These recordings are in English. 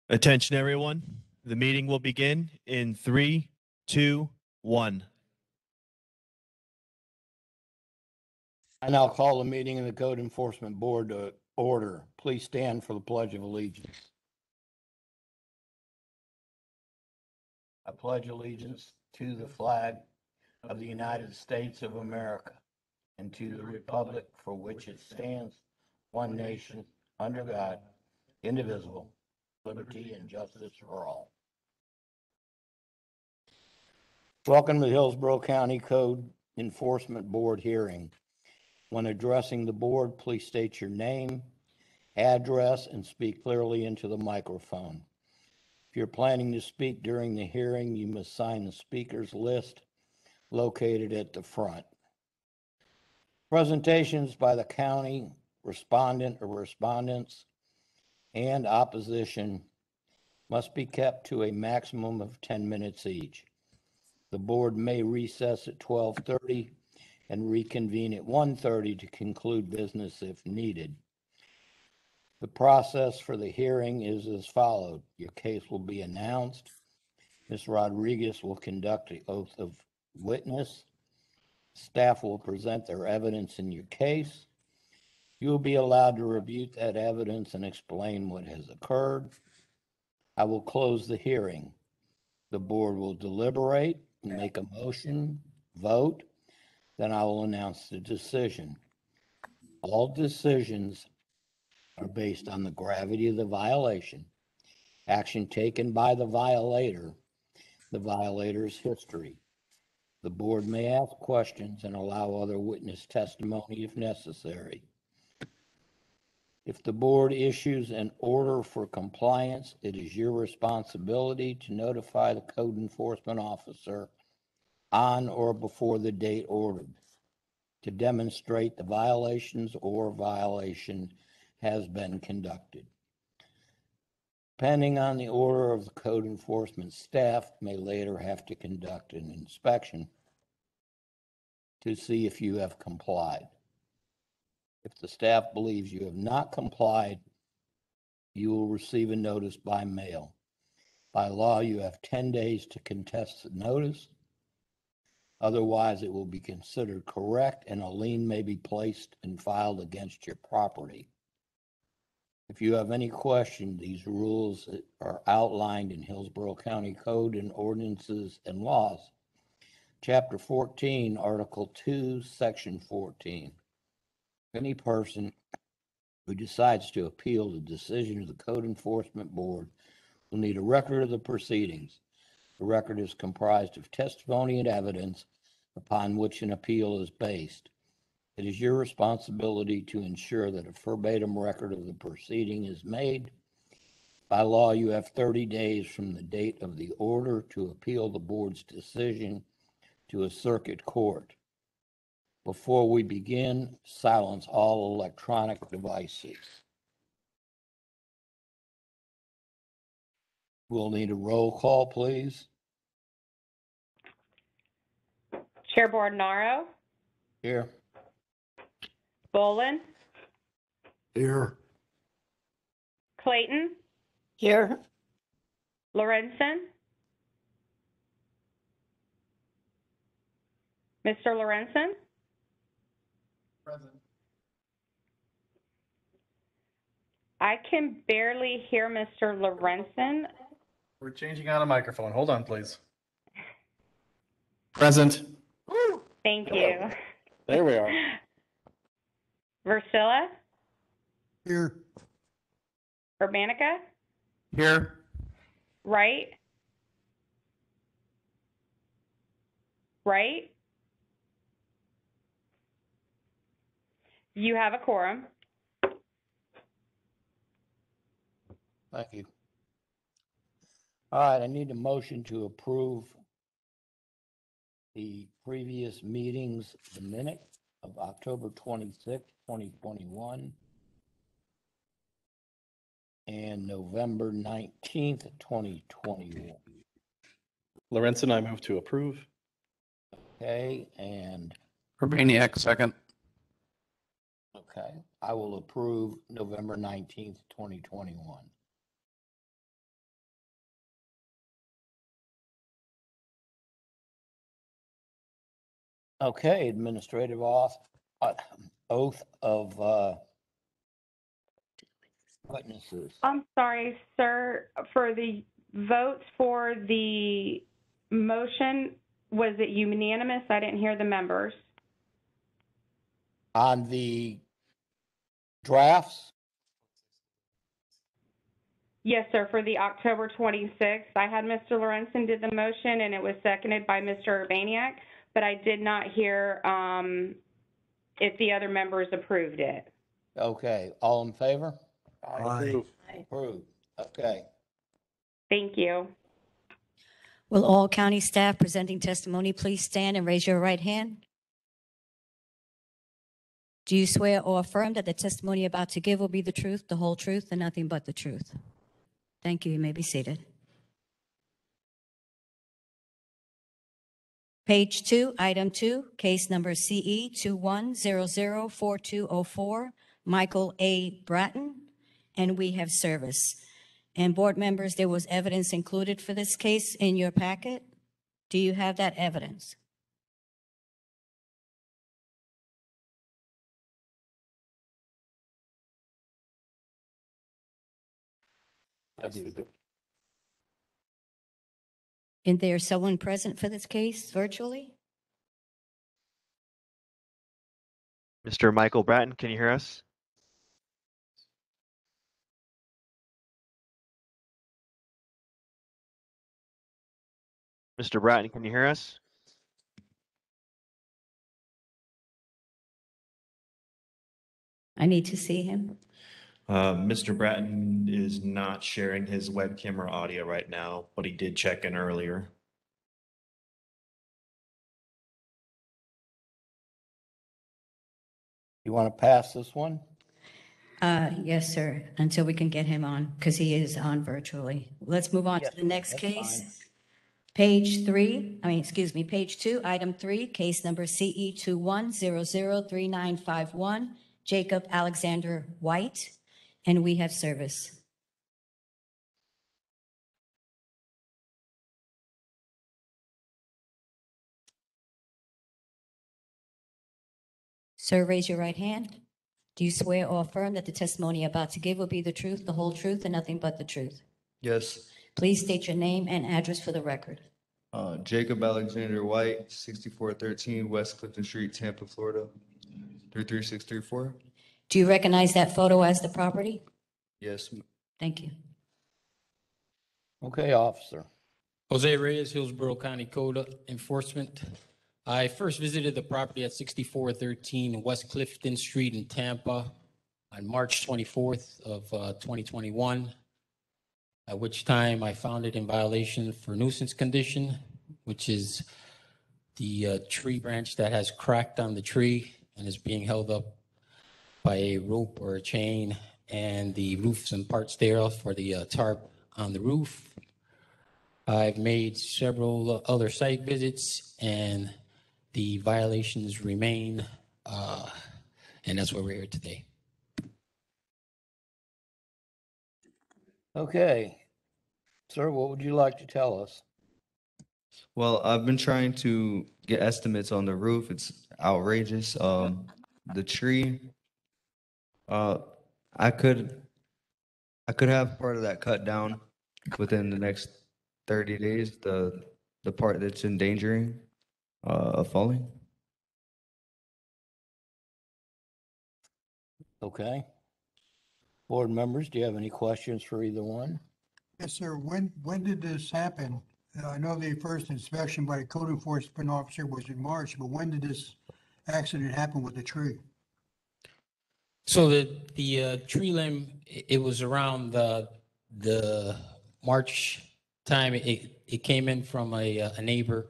Attention, everyone. The meeting will begin in 3, 2, 1. I now call the meeting of the Code Enforcement Board to order. Please stand for the Pledge of Allegiance. I pledge allegiance to the flag of the United States of America and to the republic for which it stands, one nation, under God, indivisible, liberty and justice for all. Welcome to the Hillsborough County Code Enforcement Board hearing. When addressing the board, please state your name, address, and speak clearly into the microphone. If you're planning to speak during the hearing, you must sign the speakers list located at the front. Presentations by the county respondent or respondents and opposition must be kept to a maximum of 10 minutes each. The board may recess at 12:30 and reconvene at 1:30 to conclude business if needed. The process for the hearing is as follows. Your case will be announced. Ms. Rodriguez will conduct the oath of witness. Staff will present their evidence in your case. You will be allowed to review that evidence and explain what has occurred. I will close the hearing. The board will deliberate, make a motion, vote, then I will announce the decision. All decisions are based on the gravity of the violation, action taken by the violator, the violator's history. The board may ask questions and allow other witness testimony if necessary. If the board issues an order for compliance, it is your responsibility to notify the code enforcement officer on or before the date ordered to demonstrate the violations or violation has been conducted. Depending on the order of the code enforcement staff, may later have to conduct an inspection to see if you have complied. If the staff believes you have not complied, you will receive a notice by mail. By law, you have 10 days to contest the notice. Otherwise, it will be considered correct and a lien may be placed and filed against your property. If you have any question, these rules are outlined in Hillsborough County Code and Ordinances and Laws. Chapter 14, Article 2, Section 14. Any person who decides to appeal the decision of the Code Enforcement Board will need a record of the proceedings. The record is comprised of testimony and evidence upon which an appeal is based. It is your responsibility to ensure that a verbatim record of the proceeding is made. By law, you have 30 days from the date of the order to appeal the board's decision to a circuit court. Before we begin, silence all electronic devices. We'll need a roll call, please. Chair Bordonaro. Here. Bolin. Here. Clayton. Here. Lorenzen. Mr. Lorenzen. Present. I can barely hear Mr. Lorenzen. We're changing out a microphone. Hold on, please. Present. Thank you. There we are. Versilla. Here. Urbanica. Here. Wright. Wright. You have a quorum. Thank you. All right, I need a motion to approve the previous meetings, the minutes of October 26, 2021 and November 19th, 2021. Lorenzen, I move to approve. Okay, and Urbaniak, second. okay, I will approve November 19th, 2021. Okay, administrative oath of witnesses. I'm sorry, sir, for the votes for the motion, was it unanimous? I didn't hear the members. On the drafts, Yes, sir, for the October 26th. I had Mr. Lorenzen did the motion, and it was seconded by Mr. Urbaniak, but I did not hear if the other members approved it. okay, all in favor? Approve. Approved, okay. Thank you. Will all county staff presenting testimony please stand and raise your right hand? Do you swear or affirm that the testimony you're about to give will be the truth, the whole truth, and nothing but the truth? Thank you. You may be seated. Page 2, item 2, case number CE 21004204, Michael A. Bratton, and we have service. And board members, there was evidence included for this case in your packet. Do you have that evidence? Is there someone present for this case virtually? Mr. Michael Bratton, can you hear us? Mr. Bratton, can you hear us? I need to see him. Mr. Bratton is not sharing his web camera audio right now, but he did check in earlier. You want to pass this one? Yes, sir, until we can get him on, because he is on virtually. Let's move on to Yes, the next that's case. fine. Page 2, item 3, case number CE 21003951, Jacob Alexander White, and we have service. Sir, raise your right hand. Do you swear or affirm that the testimony you're about to give will be the truth, the whole truth, and nothing but the truth? Yes. Please state your name and address for the record. Jacob Alexander White, 6413 West Clifton Street, Tampa, Florida, 33634. Do you recognize that photo as the property? Yes. Thank you. Okay, officer. Jose Reyes, Hillsborough County Code Enforcement. I first visited the property at 6413 West Clifton Street in Tampa on March 24th of 2021, at which time I found it in violation for nuisance condition, which is the tree branch that has cracked on the tree and is being held up by a rope or a chain, and the roofs and parts thereof for the tarp on the roof. I've made several other site visits, and the violations remain, and that's why we're here today. Okay. Sir, what would you like to tell us? Well, I've been trying to get estimates on the roof. It's outrageous. The tree, I could have part of that cut down within the next 30 days, the part that's endangering of falling. Okay. Board members, do you have any questions for either one? Yes, sir. When did this happen? I know the first inspection by the code enforcement officer was in March, but when did this accident happen with the tree? So the tree limb, it was around the March time. It came in from a neighbor.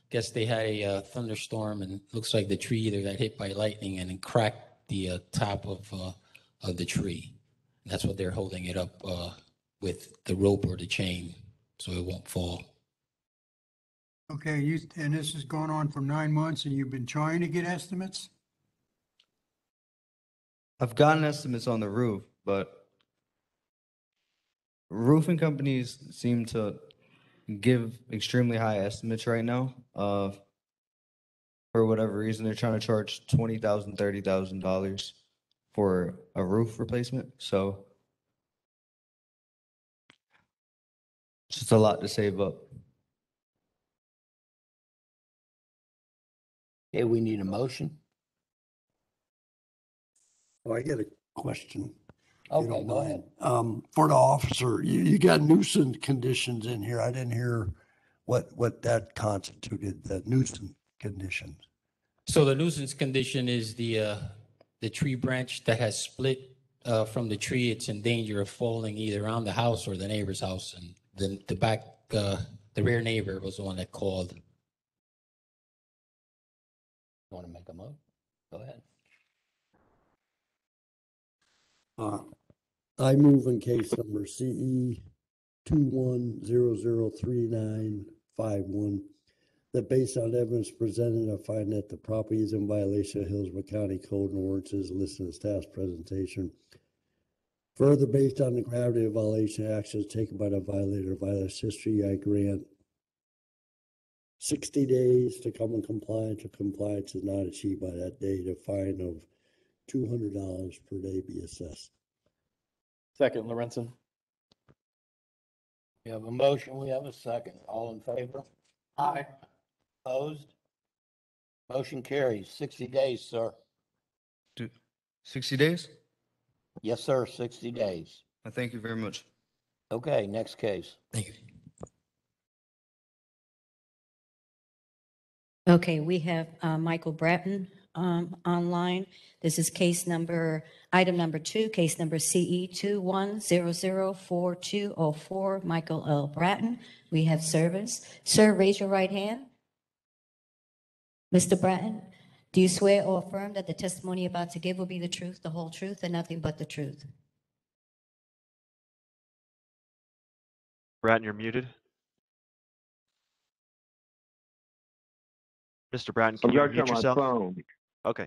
Guess they had a thunderstorm, and it looks like the tree either got hit by lightning and then cracked the top of the tree. That's what they're holding it up with the rope or the chain, so it won't fall. Okay, and this has gone on for 9 months, and you've been trying to get estimates? I've gotten estimates on the roof, but roofing companies seem to give extremely high estimates right now. For for whatever reason, they're trying to charge $20,000, $30,000 for a roof replacement. So it's just a lot to save up. Okay, we need a motion. Well, I got a question. if you Okay, don't go ahead. mind. For the officer, you got nuisance conditions in here. I didn't hear what that constituted, the nuisance conditions. So the nuisance condition is the tree branch that has split from the tree. It's in danger of falling either on the house or the neighbor's house. And then the rear neighbor was the one that called. Want to make a motion? Go ahead. I move in case number CE 21003951, that based on evidence presented, I find that the property is in violation of Hillsborough County Code and ordinances listed in staff's presentation. Further, based on the gravity of violation actions taken by the violator, violence history, I grant 60 days to come in compliance. If compliance is not achieved by that date, a fine of $200 per day be assessed. Second, Lorenzen. We have a motion, we have a second. All in favor? Aye. Opposed? Motion carries. 60 days, sir. 60 days? Yes, sir, 60 days. Thank you very much. Okay, next case. Thank you. Okay, we have Michael Bratton online. This is item number 2, case number CE 21004204, Michael L. Bratton. We have service. Sir, raise your right hand. Mr. Bratton, do you swear or affirm that the testimony you're about to give will be the truth, the whole truth, and nothing but the truth? Bratton, you're muted. Mr. Bratton, can you I'm unmute on my yourself? phone. Okay.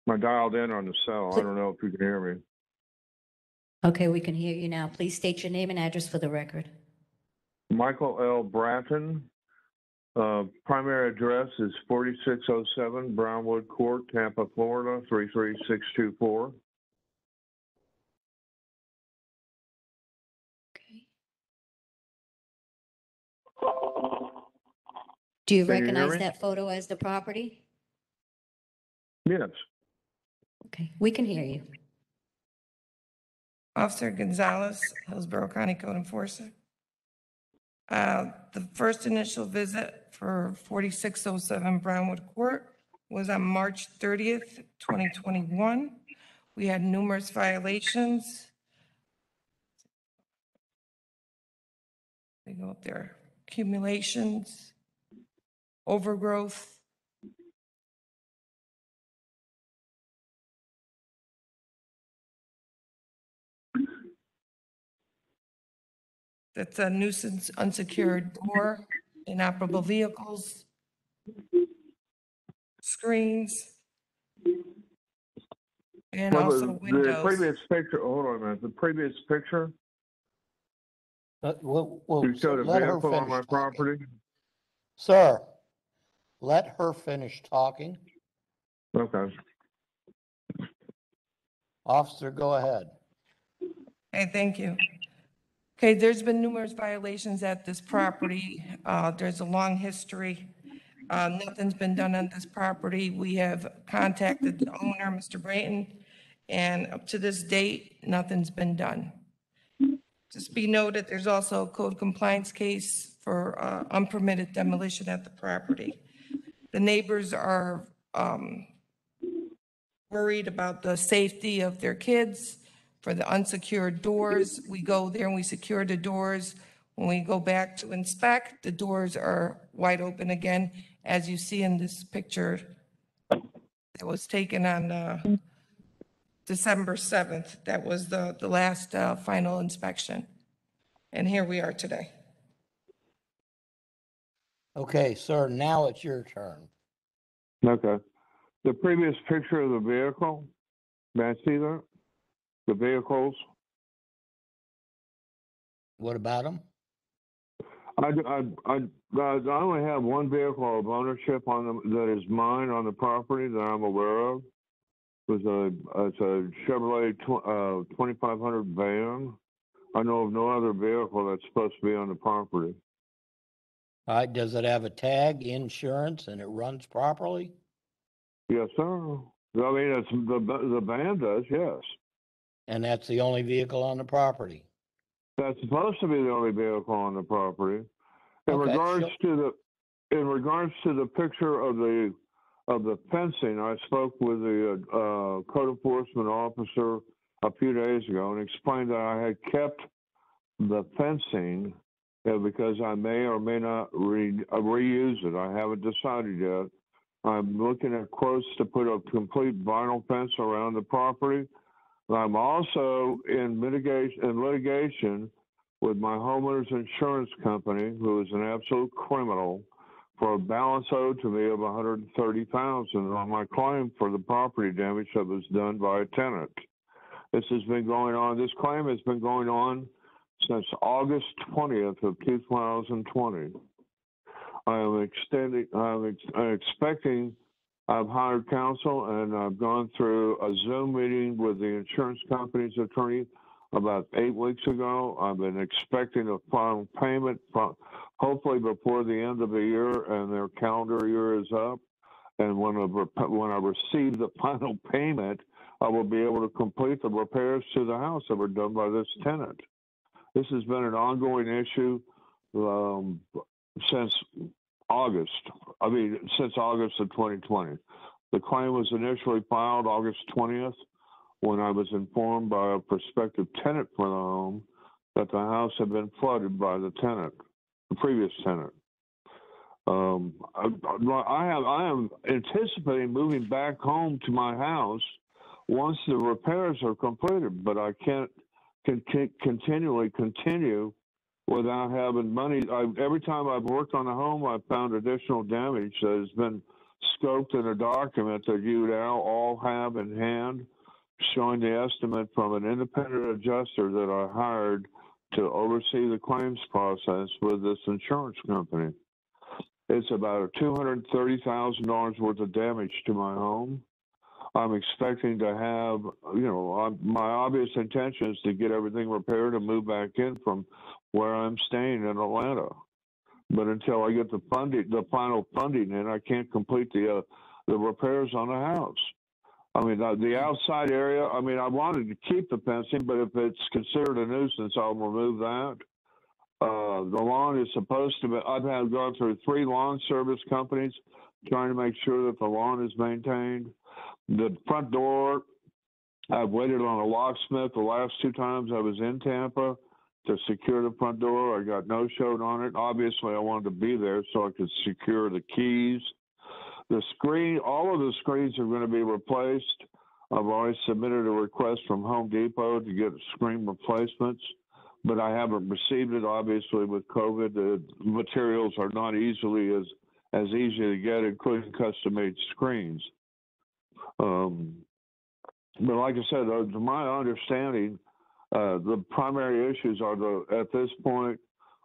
I dialed in on the cell. I don't know if you can hear me. Okay, we can hear you now. Please state your name and address for the record. Michael L. Bratton. Primary address is 4607 Brownwood Court, Tampa, Florida, 33624. Okay. Do you Can you hear recognize me? that photo as the property? Yes. Okay, we can hear you. Officer Gonzalez, Hillsborough County Code Enforcement. The first initial visit for 4607 Brownwood Court was on March 30th, 2021. We had numerous violations. They go up there, accumulations, overgrowth. That's a nuisance unsecured door, inoperable vehicles, screens, and Well, also the windows. previous picture, hold on a minute. The previous picture, you showed a Let her vehicle on finish my talking. property. Sir, let her finish talking. Okay. Officer, go ahead. Okay, thank you. Okay, there's been numerous violations at this property. There's a long history. Nothing's been done on this property. We have contacted the owner, Mr. Brayton, and up to this date, nothing's been done. Just be noted, there's also a code compliance case for unpermitted demolition at the property. The neighbors are worried about the safety of their kids. For the unsecured doors, we go there and we secure the doors. When we go back to inspect, the doors are wide open again, as you see in this picture that was taken on December 7th. That was the last final inspection. And here we are today. Okay, sir, now it's your turn. Okay. The previous picture of the vehicle, may I see that? The vehicles. What about them? I only have one vehicle of ownership on that is mine on the property that I'm aware of. It's a Chevrolet 2500 van. I know of no other vehicle that's supposed to be on the property. All right, does it have a tag, insurance, and it runs properly? Yes, sir. I mean, it's the van does, yes. And that's the only vehicle on the property? That's supposed to be the only vehicle on the property. In Okay, regards sure. to the picture of the fencing, I spoke with the code enforcement officer a few days ago and explained that I had kept the fencing because I may or may not reuse it. I haven't decided yet. I'm looking at quotes to put a complete vinyl fence around the property. I'm also in litigation with my homeowner's insurance company, who is an absolute criminal, for a balance owed to me of $130,000 on my claim for the property damage that was done by a tenant. This has been going on. This claim has been going on since August 20th of 2020. I'm expecting. I've hired counsel and I've gone through a Zoom meeting with the insurance company's attorney about 8 weeks ago. I've been expecting a final payment hopefully before the end of the year, and their calendar year is up. And when I receive the final payment, I will be able to complete the repairs to the house that were done by this tenant. This has been an ongoing issue since August of 2020. The claim was initially filed August 20th when I was informed by a prospective tenant for the home that the house had been flooded by the previous tenant. I am anticipating moving back home to my house once the repairs are completed, but I can't continue without having money. Every time I've worked on a home, I've found additional damage that has been scoped in a document that you now all have in hand, showing the estimate from an independent adjuster that I hired to oversee the claims process with this insurance company. It's about $230,000 worth of damage to my home. I'm expecting to have, my obvious intention is to get everything repaired and move back in from where I'm staying in Atlanta. But until I get the final funding in, I can't complete the repairs on the house. I mean, the outside area, I wanted to keep the fencing, but if it's considered a nuisance, I'll remove that. The lawn is supposed to be, I've gone through 3 lawn service companies trying to make sure that the lawn is maintained. The front door, I've waited on a locksmith the last 2 times I was in Tampa to secure the front door. I got no-showed on it. Obviously, I wanted to be there so I could secure the keys. The screen, all of the screens are going to be replaced. I've already submitted a request from Home Depot to get screen replacements, but I haven't received it. Obviously, with COVID, the materials are not as easy to get, including custom-made screens. But like I said, to my understanding, the primary issues are at this point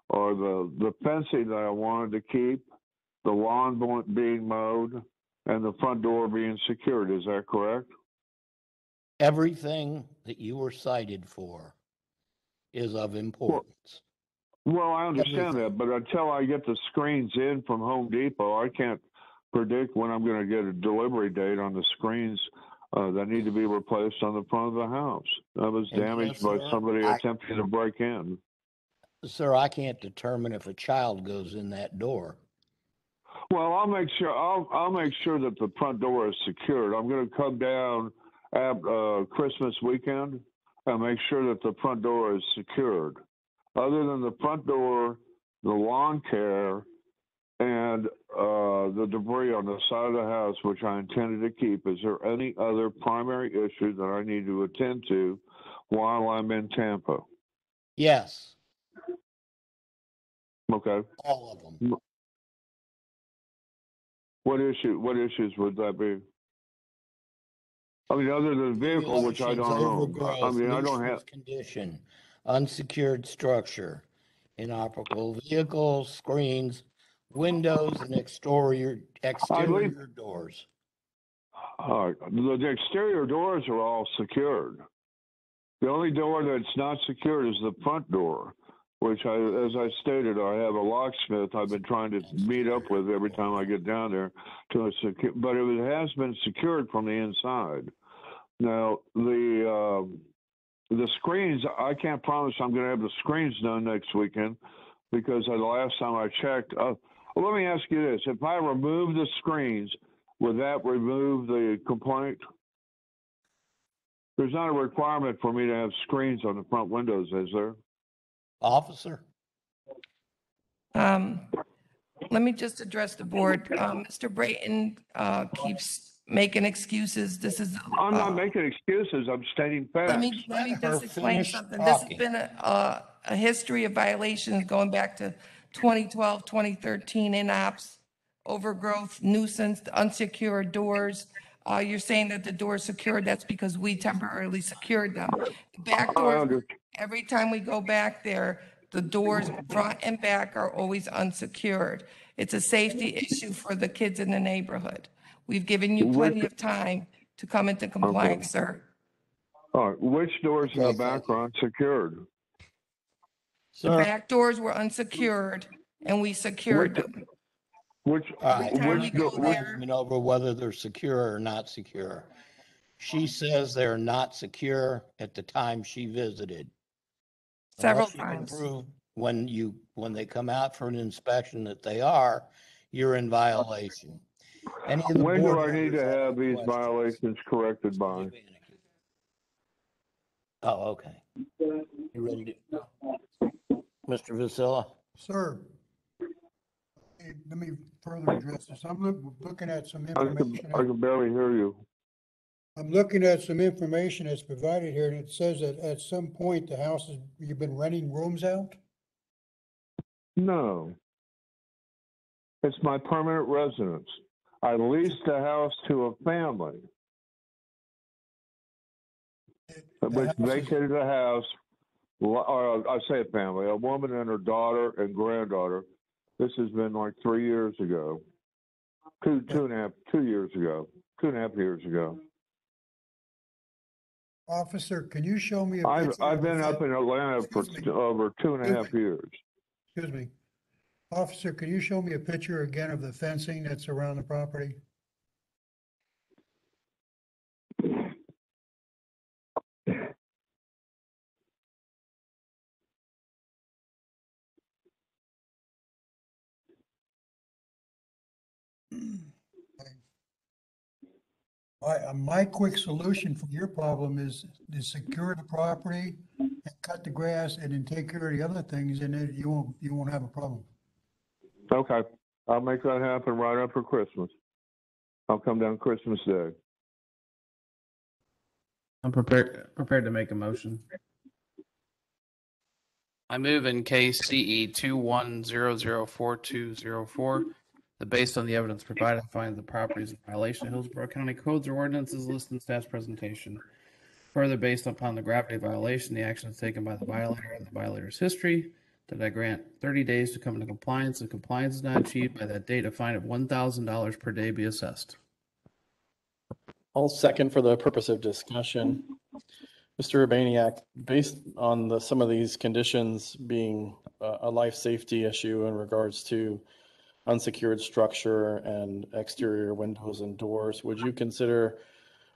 are the fencing that I wanted to keep, the lawn being mowed, and the front door being secured. Is that correct? Everything that you were cited for is of importance. Well, I understand that, but until I get the screens in from Home Depot, I can't predict when I'm going to get a delivery date on the screens that need to be replaced on the front of the house. That was damaged by somebody attempting to break in. Sir, I can't determine if a child goes in that door. Well, I'll make sure that the front door is secured. I'm going to come down at Christmas weekend and make sure that the front door is secured. Other than the front door, the lawn care, and the debris on the side of the house, which I intended to keep, is there any other primary issue that I need to attend to while I'm in Tampa? Yes. Okay. All of them. What issues would that be? I mean, other than vehicle, which I don't own. I mean, I don't have condition, unsecured structure, inoperable vehicles, screens, windows, and exterior doors. The exterior doors are all secured. The only door that's not secured is the front door, which as I stated, I have a locksmith I've been trying to meet up with every time I get down there to secure, but it has been secured from the inside. Now, the screens, I can't promise I'm going to have the screens done next weekend because the last time I checked, well, let me ask you this. If I remove the screens, would that remove the complaint? There's not a requirement for me to have screens on the front windows, is there? Officer? Let me just address the board. Mr. Brayton keeps making excuses. This is. I'm not making excuses. I'm stating facts. Let me just explain something. This has been a history of violations going back to 2012, 2013, in-ops, overgrowth, nuisance, unsecured doors. You're saying that the door is secured. That's because we temporarily secured them. The back doors, every time we go back there, the doors front and back are always unsecured. It's a safety issue for the kids in the neighborhood. We've given you plenty of time to come into compliance, sir. All right. Which doors in the back are unsecured? The back doors were unsecured and we secured them. Which over whether they're secure or not secure. She says they're not secure at the time she visited. Several times. When they come out for an inspection that they are, you're in violation. When do I need to have these violations corrected by? Oh, okay. You ready to? Mr. Vasilla? Sir, let me further address this. I'm looking at some information. I can barely hear you. I'm looking at some information that's provided here, and it says that at some point the house you've been renting rooms out? No. It's my permanent residence. I leased the house to a family, which vacated the house, or I say a family, a woman and her daughter and granddaughter. This has been like 3 years ago, 2.5 years ago, 2.5 years ago. Officer, can you show me a picture? I've been up in Atlanta for over 2.5 years. Excuse me. Officer, can you show me a picture again of the fencing that's around the property? My quick solution for your problem is to secure the property and cut the grass and then take care of the other things, and then you won't have a problem. Okay, I'll make that happen right after Christmas. I'll come down Christmas Day. I'm prepared to make a motion. I move in case CE 21004204 that based on the evidence provided, I find the properties in violation of Hillsborough County codes or ordinances listed in staff's presentation. Further, based upon the gravity of violation, the actions taken by the violator and the violator's history, that I grant 30 days to come into compliance. If compliance is not achieved by that date, a fine of $1,000 per day be assessed. I'll second for the purpose of discussion. Mr. Urbaniak, based on some of these conditions being a life safety issue in regards to unsecured structure and exterior windows and doors, would you consider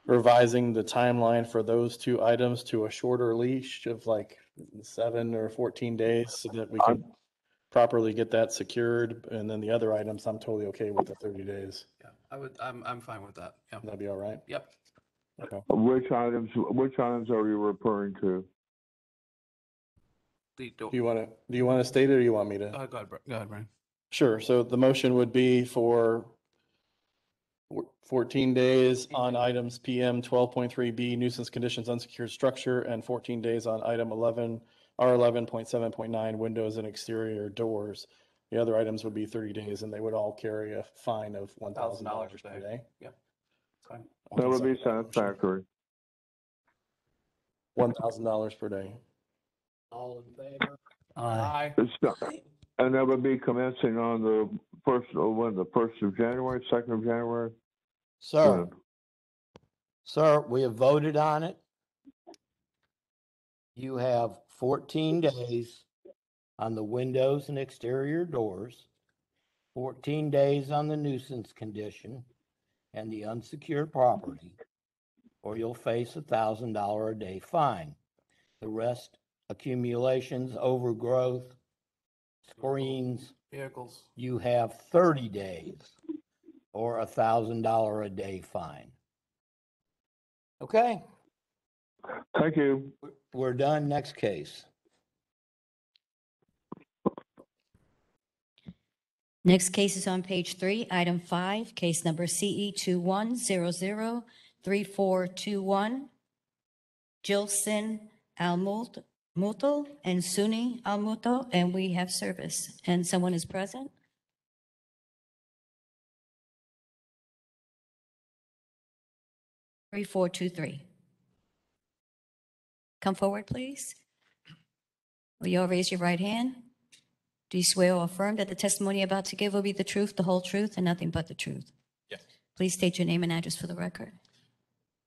revising the timeline for those two items to a shorter leash of like 7 or 14 days so that we can properly get that secured? And then the other items, I'm totally okay with the 30 days. Yeah, I'm fine with that. Yeah. That'd be all right? Yep. Okay. Which items are you referring to? Do you want to state it, or do you want me to? Go ahead, Brian. Sure. So the motion would be for 14 days on items PM 12.3B, nuisance conditions, unsecured structure, and 14 days on item 11, R11.7.9, windows and exterior doors. The other items would be 30 days, and they would all carry a fine of $1,000 per day. Yep. Fine. That would be satisfactory. $1,000 per day. All in favor? Aye. It's not, and that would be commencing on the first, when, the 1st of January, 2nd of January? Sir, When? sir, we have voted on it. You have 14 days on the windows and exterior doors, 14 days on the nuisance condition and the unsecured property, or you'll face $1,000 a day fine. The rest, accumulations, overgrowth, screens, Vehicles. you have 30 days or $1,000 a day fine. Okay, Thank you. we're done. Next case. Next case is on page 3, item 5, case number CE 21003421. Jilson Almuto and Suni Almuto, and we have service. And someone is present? Three, 4, 2, 3. Come forward, please. Will you all raise your right hand? Do you swear or affirm that the testimony you're about to give will be the truth, the whole truth, and nothing but the truth? Yes. Please state your name and address for the record.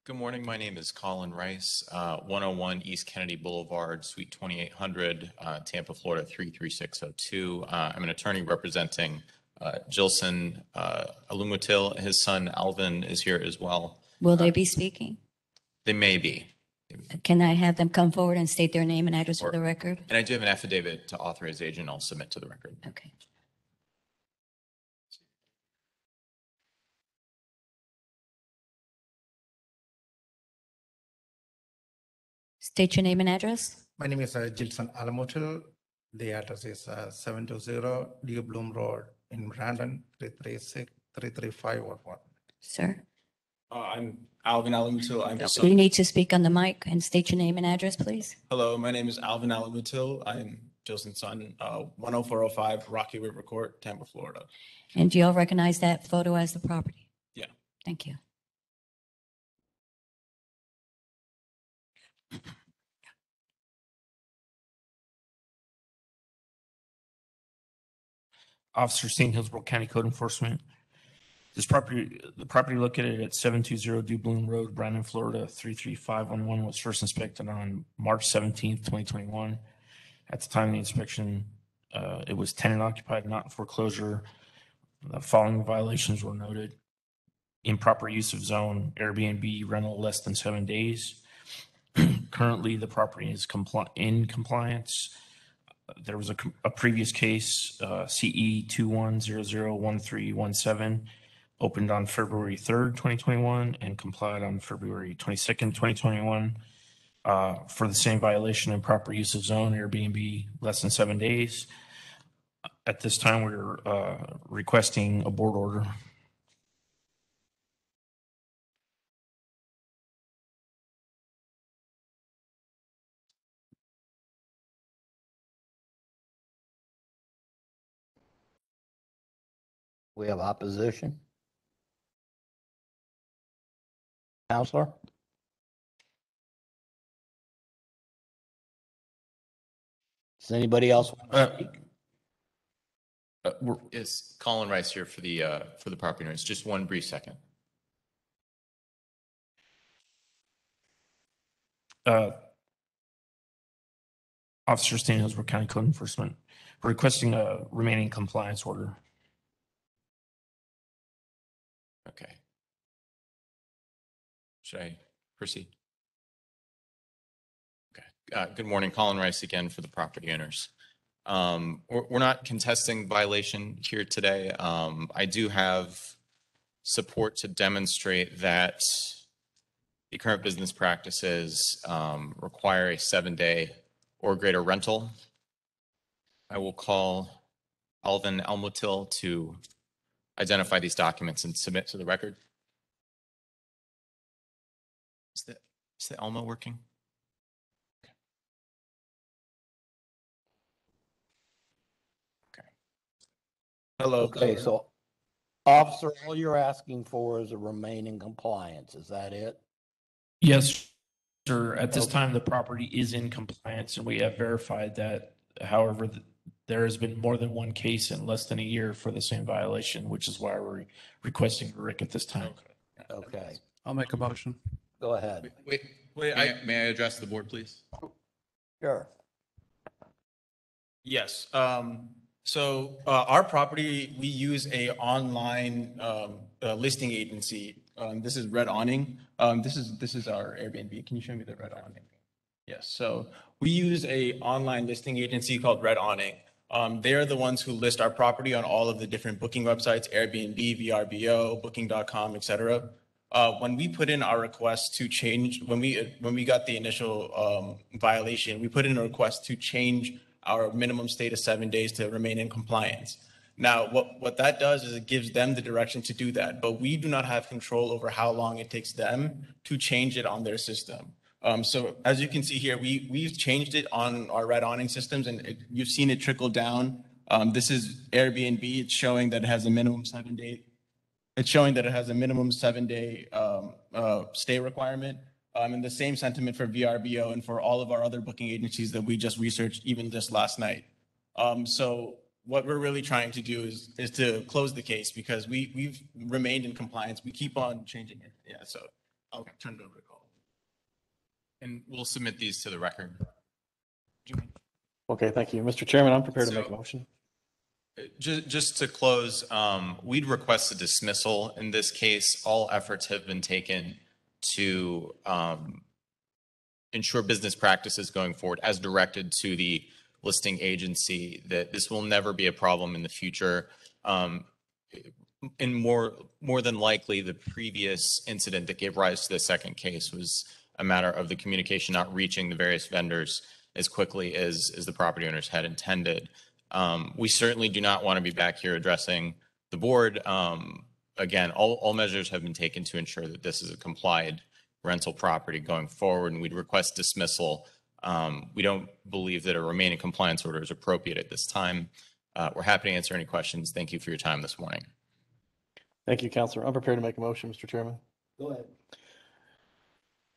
Good morning. My name is Colin Rice, 101 East Kennedy Boulevard, Suite 2800, Tampa, Florida 33602. I'm an attorney representing Jilson Alumutil. His son Alvin is here as well. Will they be speaking? They may be. Can I have them come forward and state their name and address for the record? And I do have an affidavit to authorize agent I'll submit to the record. Okay. State your name and address. My name is Jilson Alamotil. The address is 720 New Bloom Road in Brandon, 33511. Sir, I'm Alvin Alamutil. I'm his you son. need to speak on the mic and state your name and address, please. Hello, my name is Alvin Alamutil. I'm Jilson's son, 10405 Rocky River Court, Tampa, Florida. And do you all recognize that photo as the property? Yeah. Thank you. Officer St. Hillsborough County Code Enforcement. The property located at 720 Dublin Road, Brandon, Florida, 33511 was first inspected on March 17th, 2021. At the time of the inspection, it was tenant occupied, not in foreclosure. The following violations were noted: improper use of zone, Airbnb rental less than 7 days. Currently, the property is in compliance. There was a previous case, CE 21001317, opened on February 3rd, 2021, and complied on February 22nd, 2021, for the same violation, improper use of zone, Airbnb less than 7 days. At this time, we're requesting a board order. We have opposition. Counselor? Does anybody else want to speak? Is Colin Rice here for the property owners? Just one brief second. Officer St. Hillsborough County Code Enforcement, we're requesting a remaining compliance order. Okay. Should I proceed? Okay. Good morning, Colin Rice again for the property owners. We're not contesting violation here today. I do have support to demonstrate that the current business practices require a 7-day or greater rental. I will call Alvin Almutil to identify these documents and submit to the record. Is the Elmo working? Okay. Hello. Okay, so officer, all you're asking for is a remain in compliance. Is that it? Yes, sir. At this time, the property is in compliance, and we have verified that However, there has been more than one case in less than a year for the same violation, which is why we're requesting a RIC at this time. Okay, I'll make a motion. go ahead. Wait, may I address the board, please? Sure. Yes. So our property, we use a online listing agency. This is Red Awning. This is our Airbnb. Can you show me the Red Awning? Yes. So we use a online listing agency called Red Awning. They're the ones who list our property on all of the different booking websites, Airbnb, VRBO, Booking.com, etc. When we put in our request to change, when we got the initial violation, we put in a request to change our minimum stay to 7 days to remain in compliance. Now, what that does is it gives them the direction to do that, but we do not have control over how long it takes them to change it on their system. So as you can see here, we've changed it on our Red Awning systems, and you've seen it trickle down. This is Airbnb. It's showing that it has a minimum 7 day. It's showing that it has a minimum 7 day stay requirement. And the same sentiment for VRBO and for all of our other booking agencies that we just researched even just last night. So what we're really trying to do is to close the case because we've remained in compliance. We keep on changing it. Yeah, so I'll turn it over to Cole. And we'll submit these to the record. Okay, thank you. Mr. Chairman, I'm prepared to make a motion. Just to close, we'd request a dismissal in this case. All efforts have been taken to ensure business practices going forward as directed to the listing agency, that this will never be a problem in the future. And more than likely, the previous incident that gave rise to the second case was a matter of the communication not reaching the various vendors as quickly as the property owners had intended. We certainly do not want to be back here addressing the board. Again, all measures have been taken to ensure that this is a complied rental property going forward, and we'd request dismissal. We don't believe that a remaining compliance order is appropriate at this time. We're happy to answer any questions. Thank you for your time this morning. Thank you, Counselor. I'm prepared to make a motion, Mr. Chairman. Go ahead.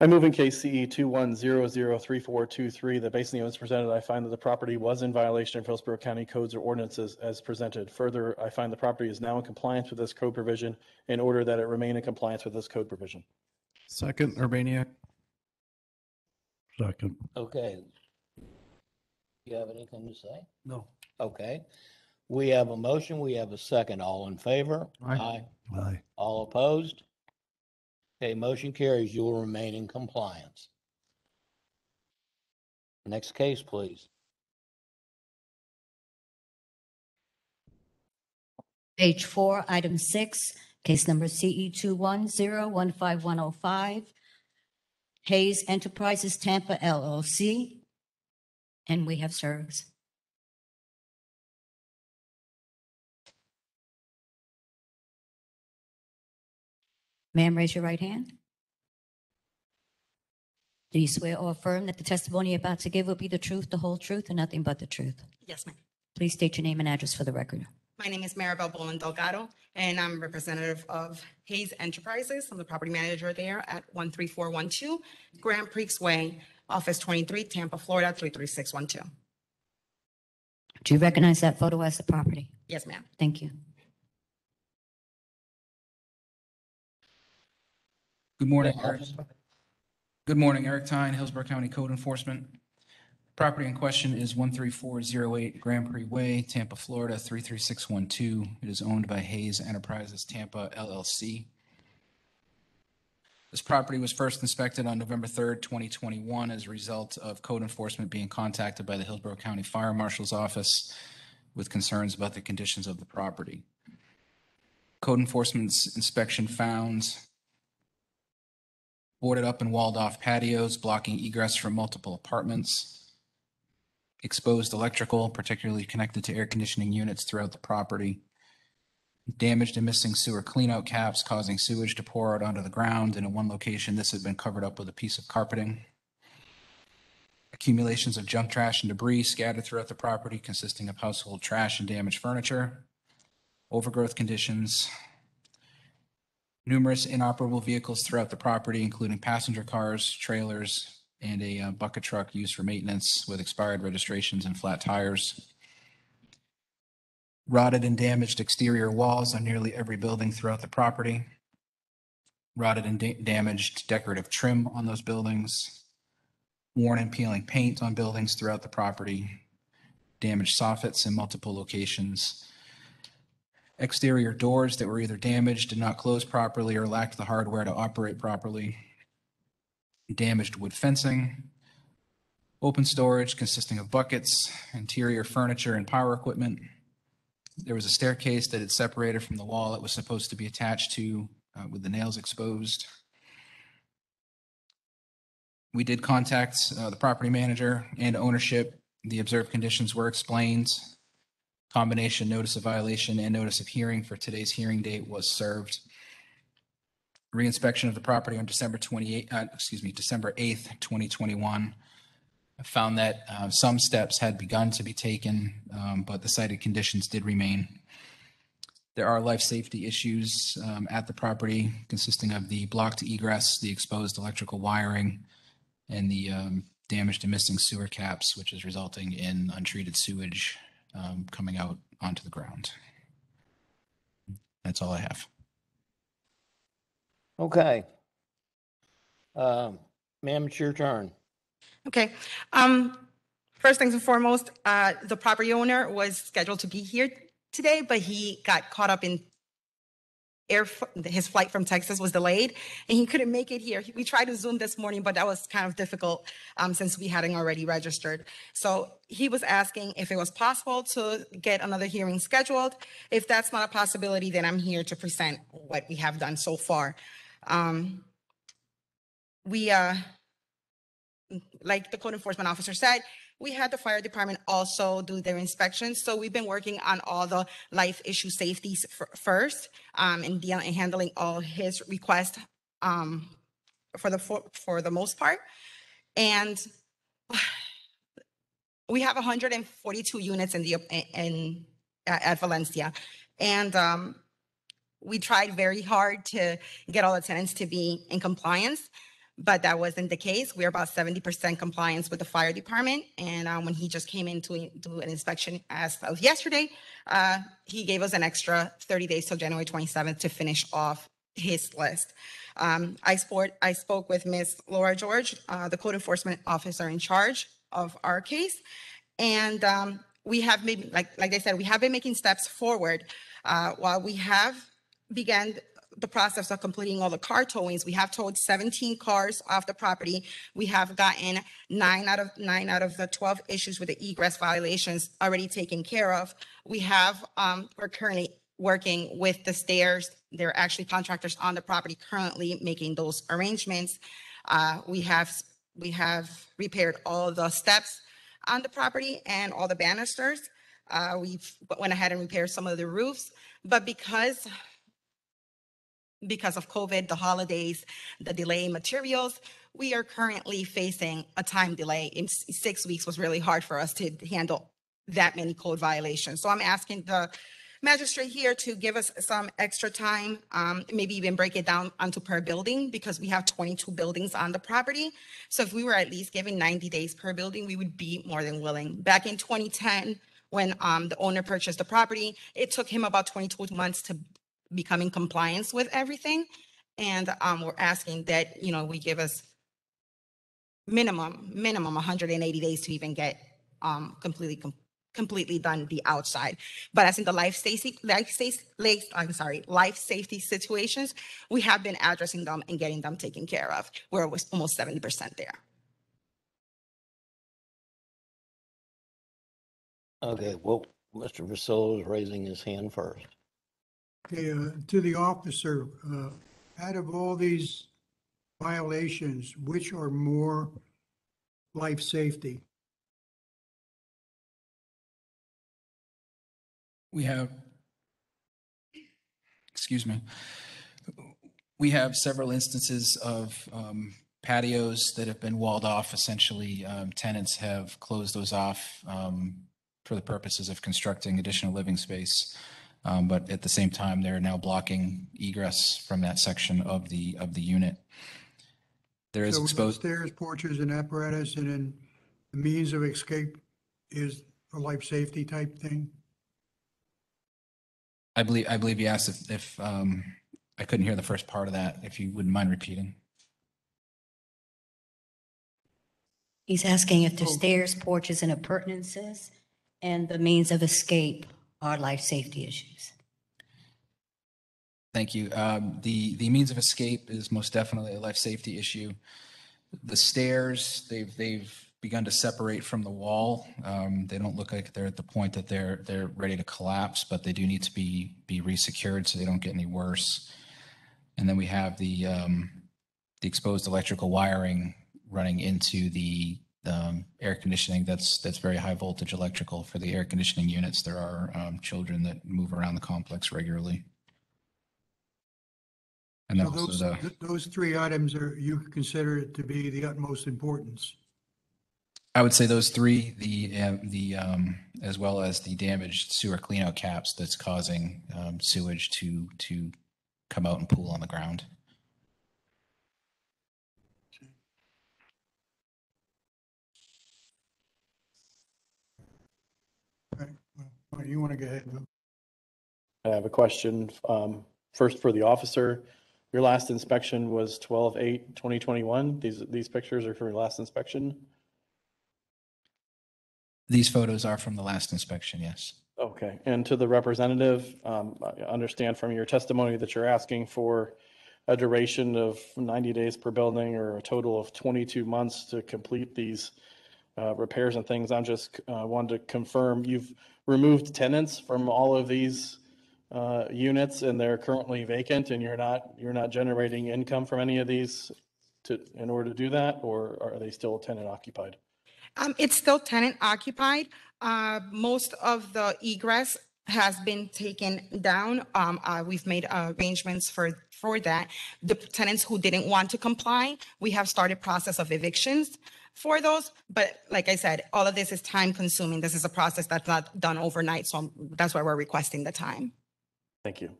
I move in case CE 210003423 that based on the evidence presented, I find that the property was in violation of Hillsborough County codes or ordinances as presented. Further, I find the property is now in compliance with this code provision in order that it remain in compliance with this code provision. Second, Urbaniak. Second. Okay. You have anything to say? No. Okay. We have a motion. We have a second. All in favor? Aye. Aye. All opposed? Okay, motion carries. You will remain in compliance. Next case, please. Page 4, item 6, case number CE 210-15105, Hayes Enterprises Tampa LLC, and we have service. Ma'am, raise your right hand. Do you swear or affirm that the testimony you're about to give will be the truth, the whole truth, and nothing but the truth? Yes, ma'am. Please state your name and address for the record. My name is Maribel Boland Delgado, and I'm representative of Hayes Enterprises. I'm the property manager there at 13412 Grand Prix Way, Office 23, Tampa, Florida, 33612. Do you recognize that photo as the property? Yes, ma'am. Thank you. Good morning, Eric. Good morning, Eric Tyne, Hillsborough County Code Enforcement. Property in question is 13408 Grand Prix Way, Tampa, Florida, 33612. It is owned by Hayes Enterprises Tampa LLC. This property was first inspected on November 3rd, 2021 as a result of code enforcement being contacted by the Hillsborough County Fire Marshal's Office with concerns about the conditions of the property. Code enforcement's inspection found boarded up and walled off patios, blocking egress from multiple apartments, exposed electrical, particularly connected to air conditioning units throughout the property, damaged and missing sewer cleanout caps, causing sewage to pour out onto the ground, and in one location this had been covered up with a piece of carpeting. Accumulations of junk trash and debris scattered throughout the property, consisting of household trash and damaged furniture, overgrowth conditions, numerous inoperable vehicles throughout the property, including passenger cars, trailers, and a bucket truck used for maintenance with expired registrations and flat tires. Rotted and damaged exterior walls on nearly every building throughout the property. Rotted and damaged decorative trim on those buildings. Worn and peeling paint on buildings throughout the property. Damaged soffits in multiple locations. Exterior doors that were either damaged, did not close properly, or lacked the hardware to operate properly. Damaged wood fencing. Open storage consisting of buckets, interior furniture, and power equipment. There was a staircase that had separated from the wall it was supposed to be attached to with the nails exposed. We did contact the property manager and ownership. The observed conditions were explained. Combination notice of violation and notice of hearing for today's hearing date was served. Reinspection of the property on December 8th, 2021. Found that some steps had begun to be taken, but the cited conditions did remain. There are life safety issues at the property consisting of the blocked egress, the exposed electrical wiring, and the damaged and missing sewer caps, which is resulting in untreated sewage coming out onto the ground. That's all I have. Okay. Ma'am, it's your turn. Okay. First things and foremost, the property owner was scheduled to be here today, but he got caught up in his flight from Texas was delayed and he couldn't make it here. We tried to Zoom this morning, but that was kind of difficult since we hadn't already registered. So he was asking if it was possible to get another hearing scheduled. If that's not a possibility, then I'm here to present what we have done so far. Like the code enforcement officer said, we had the fire department also do their inspections. So we've been working on all the life issue safeties first and handling all his requests for the most part. And we have 142 units at Valencia. And we tried very hard to get all the tenants to be in compliance, but that wasn't the case. We're about 70% compliance with the fire department. And when he just came in to do an inspection as of yesterday, he gave us an extra 30 days till January 27th to finish off his list. I spoke with Ms. Laura George, the code enforcement officer in charge of our case. And we have made, like I said, we have been making steps forward. While we have began the process of completing all the car towings, we have towed 17 cars off the property. We have gotten 9 out of the 12 issues with the egress violations already taken care of. We have, we're currently working with the stairs. There are actually contractors on the property currently making those arrangements. We have repaired all the steps on the property and all the banisters. We've went ahead and repaired some of the roofs, but because of COVID, the holidays, the delay in materials, we are currently facing a time delay. In 6 weeks was really hard for us to handle that many code violations. So I'm asking the magistrate here to give us some extra time, maybe even break it down onto per building, because we have 22 buildings on the property. So if we were at least given 90 days per building, we would be more than willing. Back in 2010, when the owner purchased the property, it took him about 22 months to become in compliance with everything. And we're asking that, we give us minimum 180 days to even get completely done the outside. But as in the life safety situations, we have been addressing them and getting them taken care of. We're almost 70% there. Okay, well, Mr. Vasillo is raising his hand first. Okay, to the officer, out of all these violations, which are more life safety? We have several instances of patios that have been walled off. Essentially, tenants have closed those off for the purposes of constructing additional living space. But at the same time, they're now blocking egress from that section of the unit. There is So exposed, stairs, porches, and apparatus, and then the means of escape is a life safety type thing? I believe you asked if I couldn't hear the first part of that, if you wouldn't mind repeating. He's asking if the stairs, porches, and appurtenances and the means of escape are life safety issues. Thank you. The means of escape is most definitely a life safety issue. The stairs, they've begun to separate from the wall. They don't look like they're at the point that they're ready to collapse, but they do need to be resecured so they don't get any worse. And then we have the exposed electrical wiring running into the air conditioning. That's very high voltage electrical for the air conditioning units. There are children that move around the complex regularly. And then So also those three items you consider it to be the utmost importance? I would say those three, the as well as the damaged sewer cleanout caps that's causing sewage to come out and pool on the ground. Right. Well, you want to go ahead, Lou? I have a question. First for the officer. Your last inspection was 12/8/2021. These pictures are from your last inspection? These photos are from the last inspection, yes. Okay. And to the representative, I understand from your testimony that you're asking for a duration of 90 days per building or a total of 22 months to complete these repairs and things. I'm just wanted to confirm you've removed tenants from all of these units and they're currently vacant and you're not generating income from any of these in order to do that, or are they still tenant occupied? It's still tenant occupied. Most of the egress has been taken down. We've made arrangements for that. The tenants who didn't want to comply, we have started process of evictions for those. But like I said, all of this is time consuming. This is a process that's not done overnight. So that's why we're requesting the time. Thank you.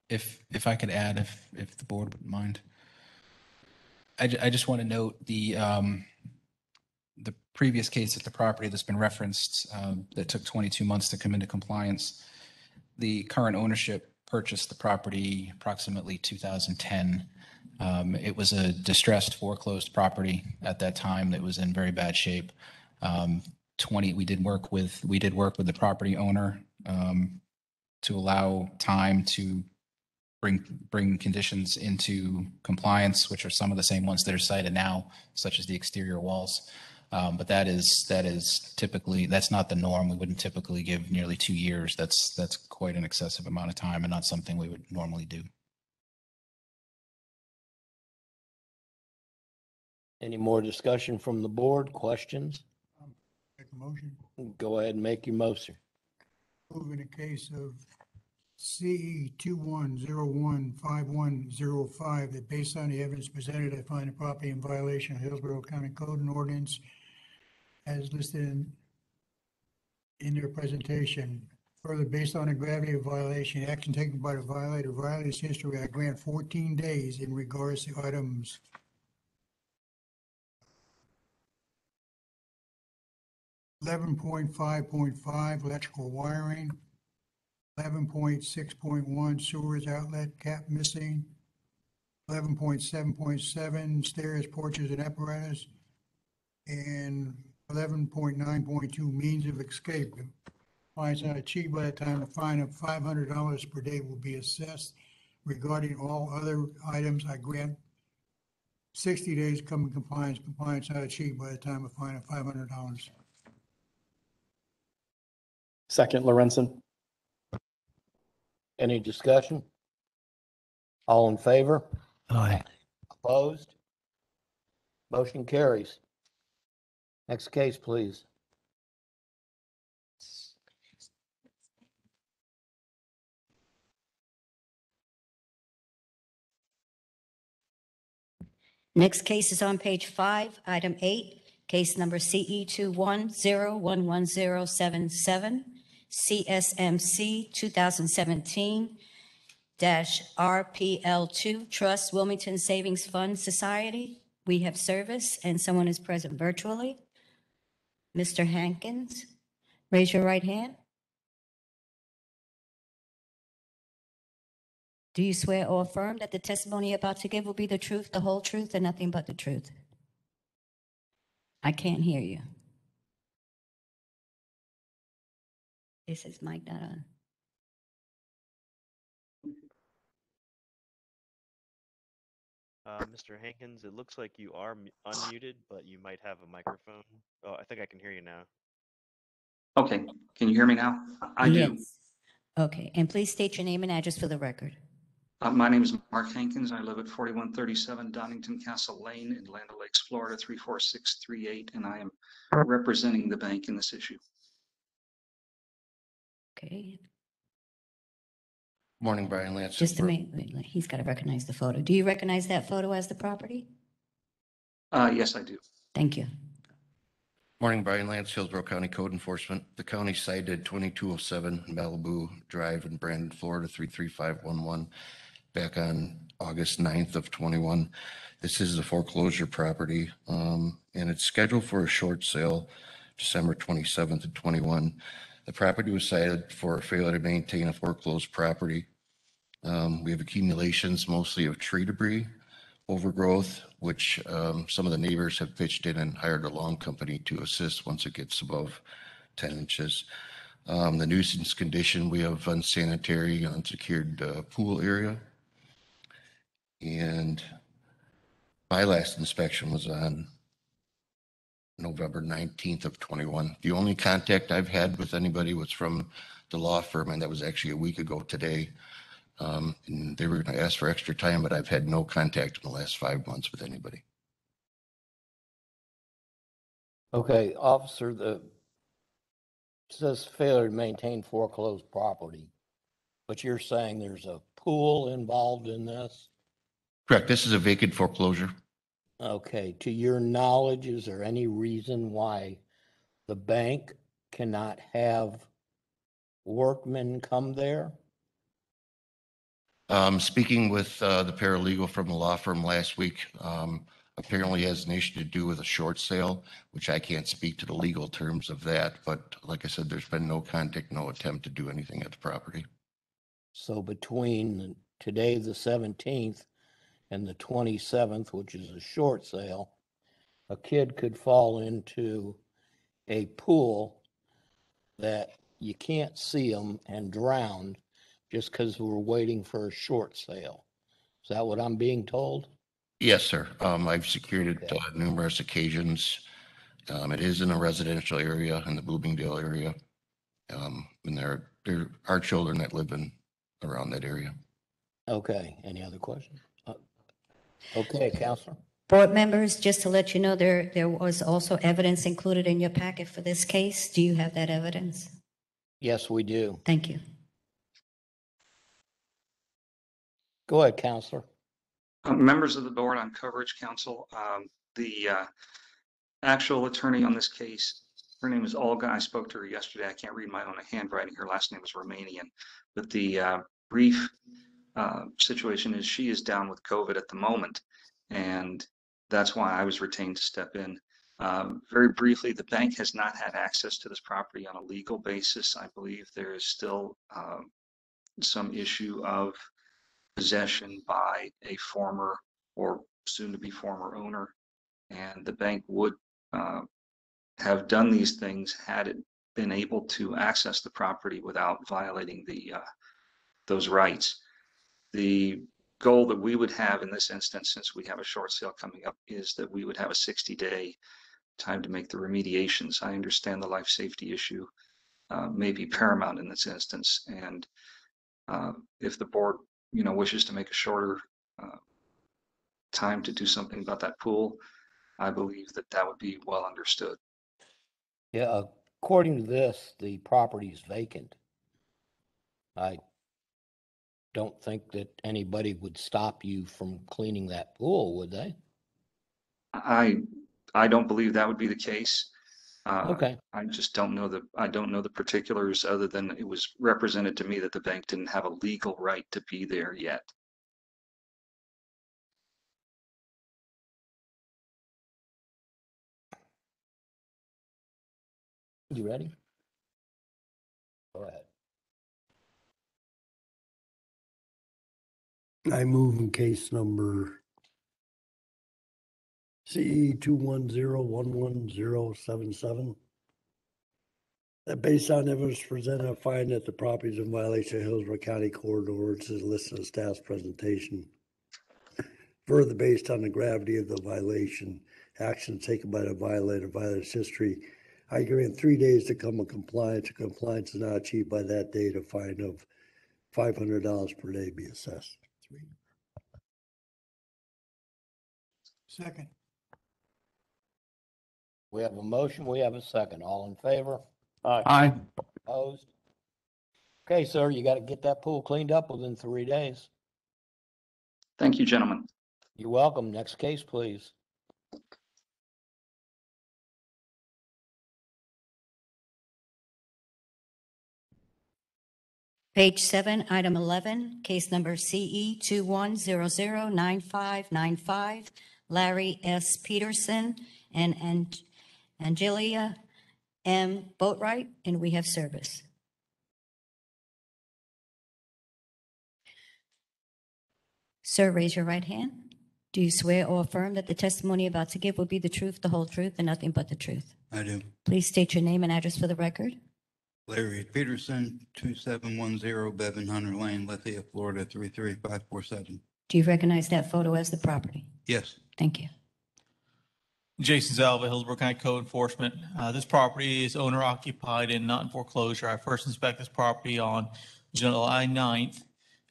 If I could add, if the board wouldn't mind. I just want to note the previous case at the property that's been referenced that took 22 months to come into compliance. The current ownership purchased the property approximately 2010. It was a distressed foreclosed property at that time that was in very bad shape. We did work with the property owner to allow time to bring conditions into compliance, which are some of the same ones that are cited now, such as the exterior walls. But that is typically, that's not the norm. We wouldn't typically give nearly 2 years. That's quite an excessive amount of time and not something we would normally do. Any more discussion from the board? Questions? Make a motion. Go ahead and make your motion. Move in the case of CE 21015105 that based on the evidence presented, I find the property in violation of Hillsborough County Code and Ordinance as listed in their presentation. Further, based on the gravity of violation, action taken by the violator's history, I grant 14 days in regards to items 11.5.5 electrical wiring, 11.6.1 sewers outlet cap missing, 11.7.7 stairs, porches, and apparatus, and 11.9.2 means of escape. Fines not achieved by the time, a fine of $500 per day will be assessed. Regarding all other items, I grant 60 days come in compliance. Compliance not achieved by the time, a fine of $500. Second, Lorenzen. Any discussion? All in favor? Aye. Opposed? Motion carries. Next case, please. Next case is on page 5, item 8, case number CE 210110077, CSMC 2017-RPL2 Trust Wilmington Savings Fund Society. we have service and someone is present virtually. Mr. Hankins, raise your right hand. Do you swear or affirm that the testimony you're about to give will be the truth, the whole truth, and nothing but the truth? I can't hear you. This is mic not on. Mr. Hankins, it looks like you are unmuted, but you might have a microphone. Oh, I think I can hear you now. Okay, can you hear me now? I do. Yes. Okay, and please state your name and address for the record. My name is Mark Hankins. I live at 4137 Donington Castle Lane in Land O'Lakes, Florida 34638, and I am representing the bank in this issue. Okay. Morning, Brian Lance. Just a minute, he's got to recognize the photo. Do you recognize that photo as the property? Yes, I do. Thank you. Morning, Brian Lance, Hillsborough County Code Enforcement. The county cited 2207 Malibu Drive in Brandon, Florida 33511 back on August 9th of 21. This is a foreclosure property, and it's scheduled for a short sale December 27th of 21. The property was cited for failure to maintain a foreclosed property. We have accumulations mostly of tree debris, overgrowth, which some of the neighbors have pitched in and hired a lawn company to assist once it gets above 10 inches. The nuisance condition, we have unsanitary, unsecured pool area. And my last inspection was on November 19th of 21. The only contact I've had with anybody was from the law firm, and that was actually a week ago today. And they were going to ask for extra time, but I've had no contact in the last 5 months with anybody. Okay, officer, the says failure to maintain foreclosed property, but you're saying there's a pool involved in this? Correct. This is a vacant foreclosure. Okay, to your knowledge, is there any reason why the bank cannot have workmen come there? Speaking with the paralegal from the law firm last week, apparently has an issue to do with a short sale, which I can't speak to the legal terms of that. But like I said, there's been no contact, no attempt to do anything at the property. So between today, the 17th, and the 27th, which is a short sale, a kid could fall into a pool that you can't see them and drown just because we're waiting for a short sale. Is that what I'm being told? Yes, sir. I've secured it numerous occasions. It is in a residential area in the Bloomingdale area. And there are children that live in around that area. Okay. Any other questions? Okay, Counselor. Board members, just to let you know, there was also evidence included in your packet for this case. Do you have that evidence? Yes, we do. Thank you. Go ahead, Counselor. Members of the board, on coverage counsel, the actual attorney on this case, her name is Olga. I spoke to her yesterday. I can't read my own handwriting. Her last name is Romanian. But the brief situation is she is down with COVID at the moment, and that's why I was retained to step in. Very briefly, the bank has not had access to this property on a legal basis. I believe there is still some issue of possession by a former or soon to be former owner, and the bank would have done these things had it been able to access the property without violating those rights. The goal that we would have in this instance, since we have a short sale coming up, is that we would have a 60-day time to make the remediations. I understand the life safety issue may be paramount in this instance, and if the board, wishes to make a shorter time to do something about that pool, I believe that would be well understood. Yeah, according to this, the property is vacant. I don't think that anybody would stop you from cleaning that pool, would they? I don't believe that would be the case. Okay. I just don't know the particulars, other than it was represented to me that the bank didn't have a legal right to be there yet. You ready? Go ahead. I move in case number CE 210110077 that based on evidence presented, I find that the property is in violation of Hillsborough County Code ordinances listed in staff's presentation. Further, based on the gravity of the violation, actions taken by the violator, violence history, I grant 3 days to come in compliance. If compliance is not achieved by that date, a fine of $500 per day be assessed. Second. We have a motion, we have a second. All in favor? Aye. Opposed? Okay, sir, you got to get that pool cleaned up within 3 days. Thank you, gentlemen. You're welcome. Next case, please. Page 7, item 11, case number CE 21009595, Larry S. Peterson and Angelia M. Boatwright, and we have service. Sir, raise your right hand. Do you swear or affirm that the testimony you're about to give will be the truth, the whole truth, and nothing but the truth? I do. Please state your name and address for the record. Larry Peterson, 2710 Bevan Hunter Lane, Lithia, Florida, 33547. Do you recognize that photo as the property? Yes. Thank you. Jason Zalva, Hillsborough County Code Enforcement. This property is owner occupied and not in foreclosure. I first inspected this property on July 9th.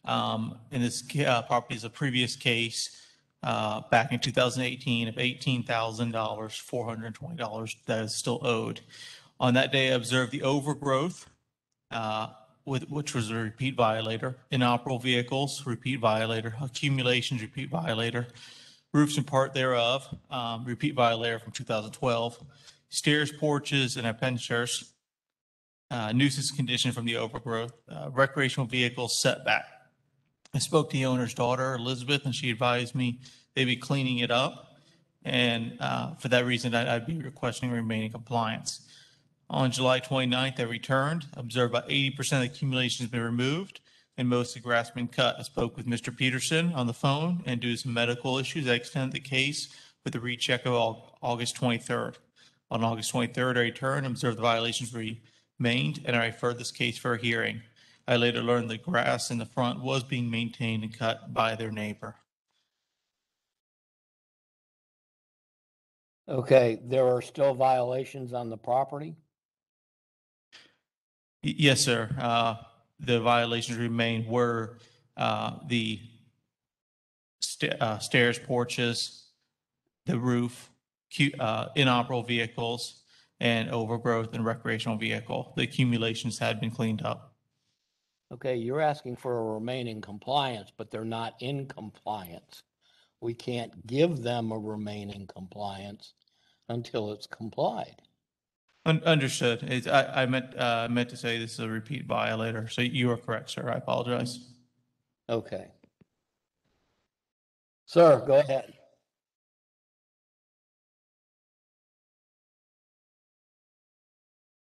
And this property is a previous case back in 2018 of $18,000, $420 that is still owed. On that day, I observed the overgrowth, which was a repeat violator, inoperable vehicles, repeat violator, accumulations, repeat violator, roofs and part thereof, repeat violator from 2012, stairs, porches, and appendagers, nuisance condition from the overgrowth, recreational vehicles setback. I spoke to the owner's daughter, Elizabeth, and she advised me they'd be cleaning it up. And for that reason, I'd be requesting remaining compliance. On July 29th, I returned, observed about 80% of the accumulation has been removed and most of the grass has been cut. I spoke with Mr. Peterson on the phone, and due to some medical issues, I extended the case with a recheck of August 23rd. On August 23rd, I returned, observed the violations remained, and I referred this case for a hearing. I later learned the grass in the front was being maintained and cut by their neighbor. Okay, there are still violations on the property? Yes, sir. The violations remain were the stairs, porches, the roof, inoperable vehicles, and overgrowth and recreational vehicle. The accumulations had been cleaned up. Okay, you're asking for a remaining compliance, but they're not in compliance. We can't give them a remaining compliance until it's complied. Understood. I meant to say this is a repeat violator. So you are correct, sir. I apologize. Okay. Sir, go ahead.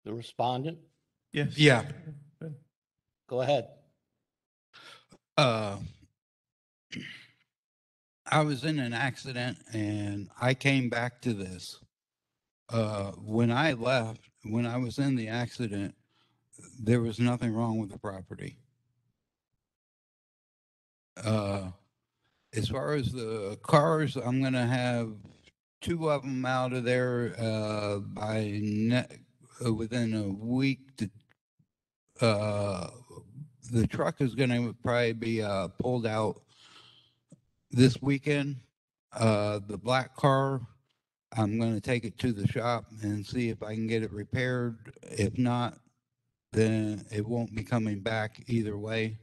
The respondent? Yes. Yeah. Go ahead. I was in an accident and I came back to this. When I left, when I was in the accident, there was nothing wrong with the property. As far as the cars, I'm going to have 2 of them out of there within a week. The truck is going to probably be pulled out this weekend. The black car, I'm going to take it to the shop and see if I can get it repaired. If not, then it won't be coming back either way.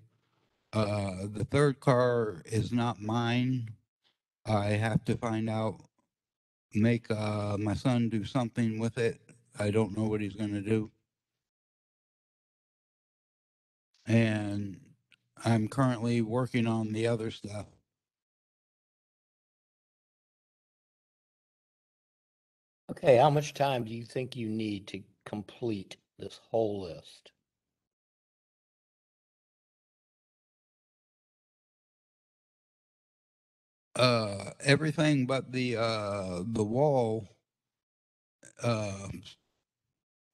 The third car is not mine. I have to find out, make my son do something with it. I don't know what he's going to do. And I'm currently working on the other stuff. Okay, how much time do you think you need to complete this whole list? Everything but the wall,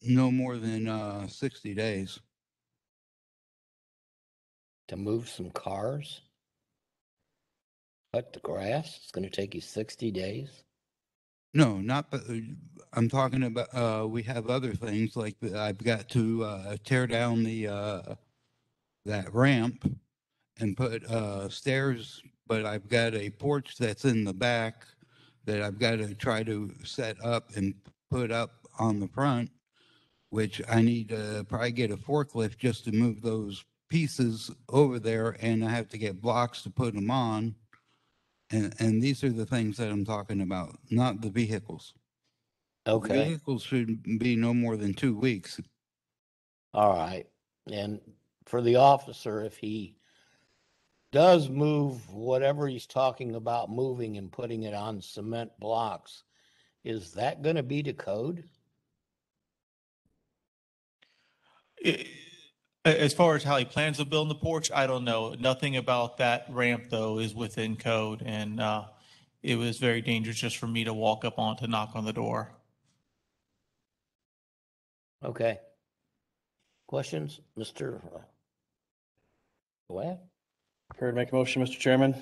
no more than 60 days. To move some cars? Cut the grass? It's going to take you 60 days? No, not, but I'm talking about, we have other things like I've got to tear down the that ramp and put stairs, but I've got a porch that's in the back that I've got to try to set up and put up on the front, which I need to probably get a forklift just to move those pieces over there, and I have to get blocks to put them on. And these are the things that I'm talking about, not the vehicles. Okay. Vehicles should be no more than 2 weeks. All right. And for the officer, if he does move whatever he's talking about moving and putting it on cement blocks, is that going to be to code? As far as how he plans to build the porch, I don't know. Nothing about that ramp, though, is within code, and it was very dangerous just for me to walk up on to knock on the door. Okay. Questions, Mr. Go ahead. Prepared to make a motion, Mr. Chairman.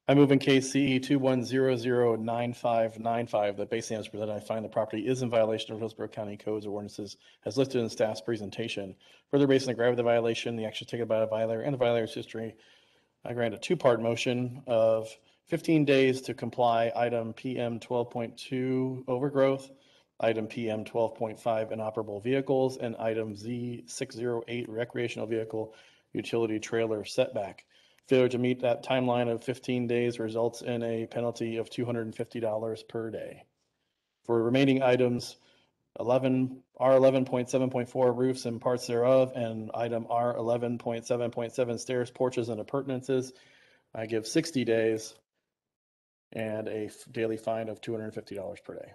I move in case CE 21009595 that based on the evidence presented, I find the property is in violation of Hillsborough County codes or ordinances as listed in staff's presentation. Further, based on the gravity of the violation, the action taken by the violator, and the violator's history, I grant a two-part motion of 15 days to comply. Item PM 12.2 overgrowth, item PM 12.5 inoperable vehicles, and item Z608 recreational vehicle utility trailer setback. Failure to meet that timeline of 15 days results in a penalty of $250 per day. For remaining items, R11.7.4 roofs and parts thereof, and item R11.7.7 stairs, porches, and appurtenances, I give 60 days and a daily fine of $250 per day.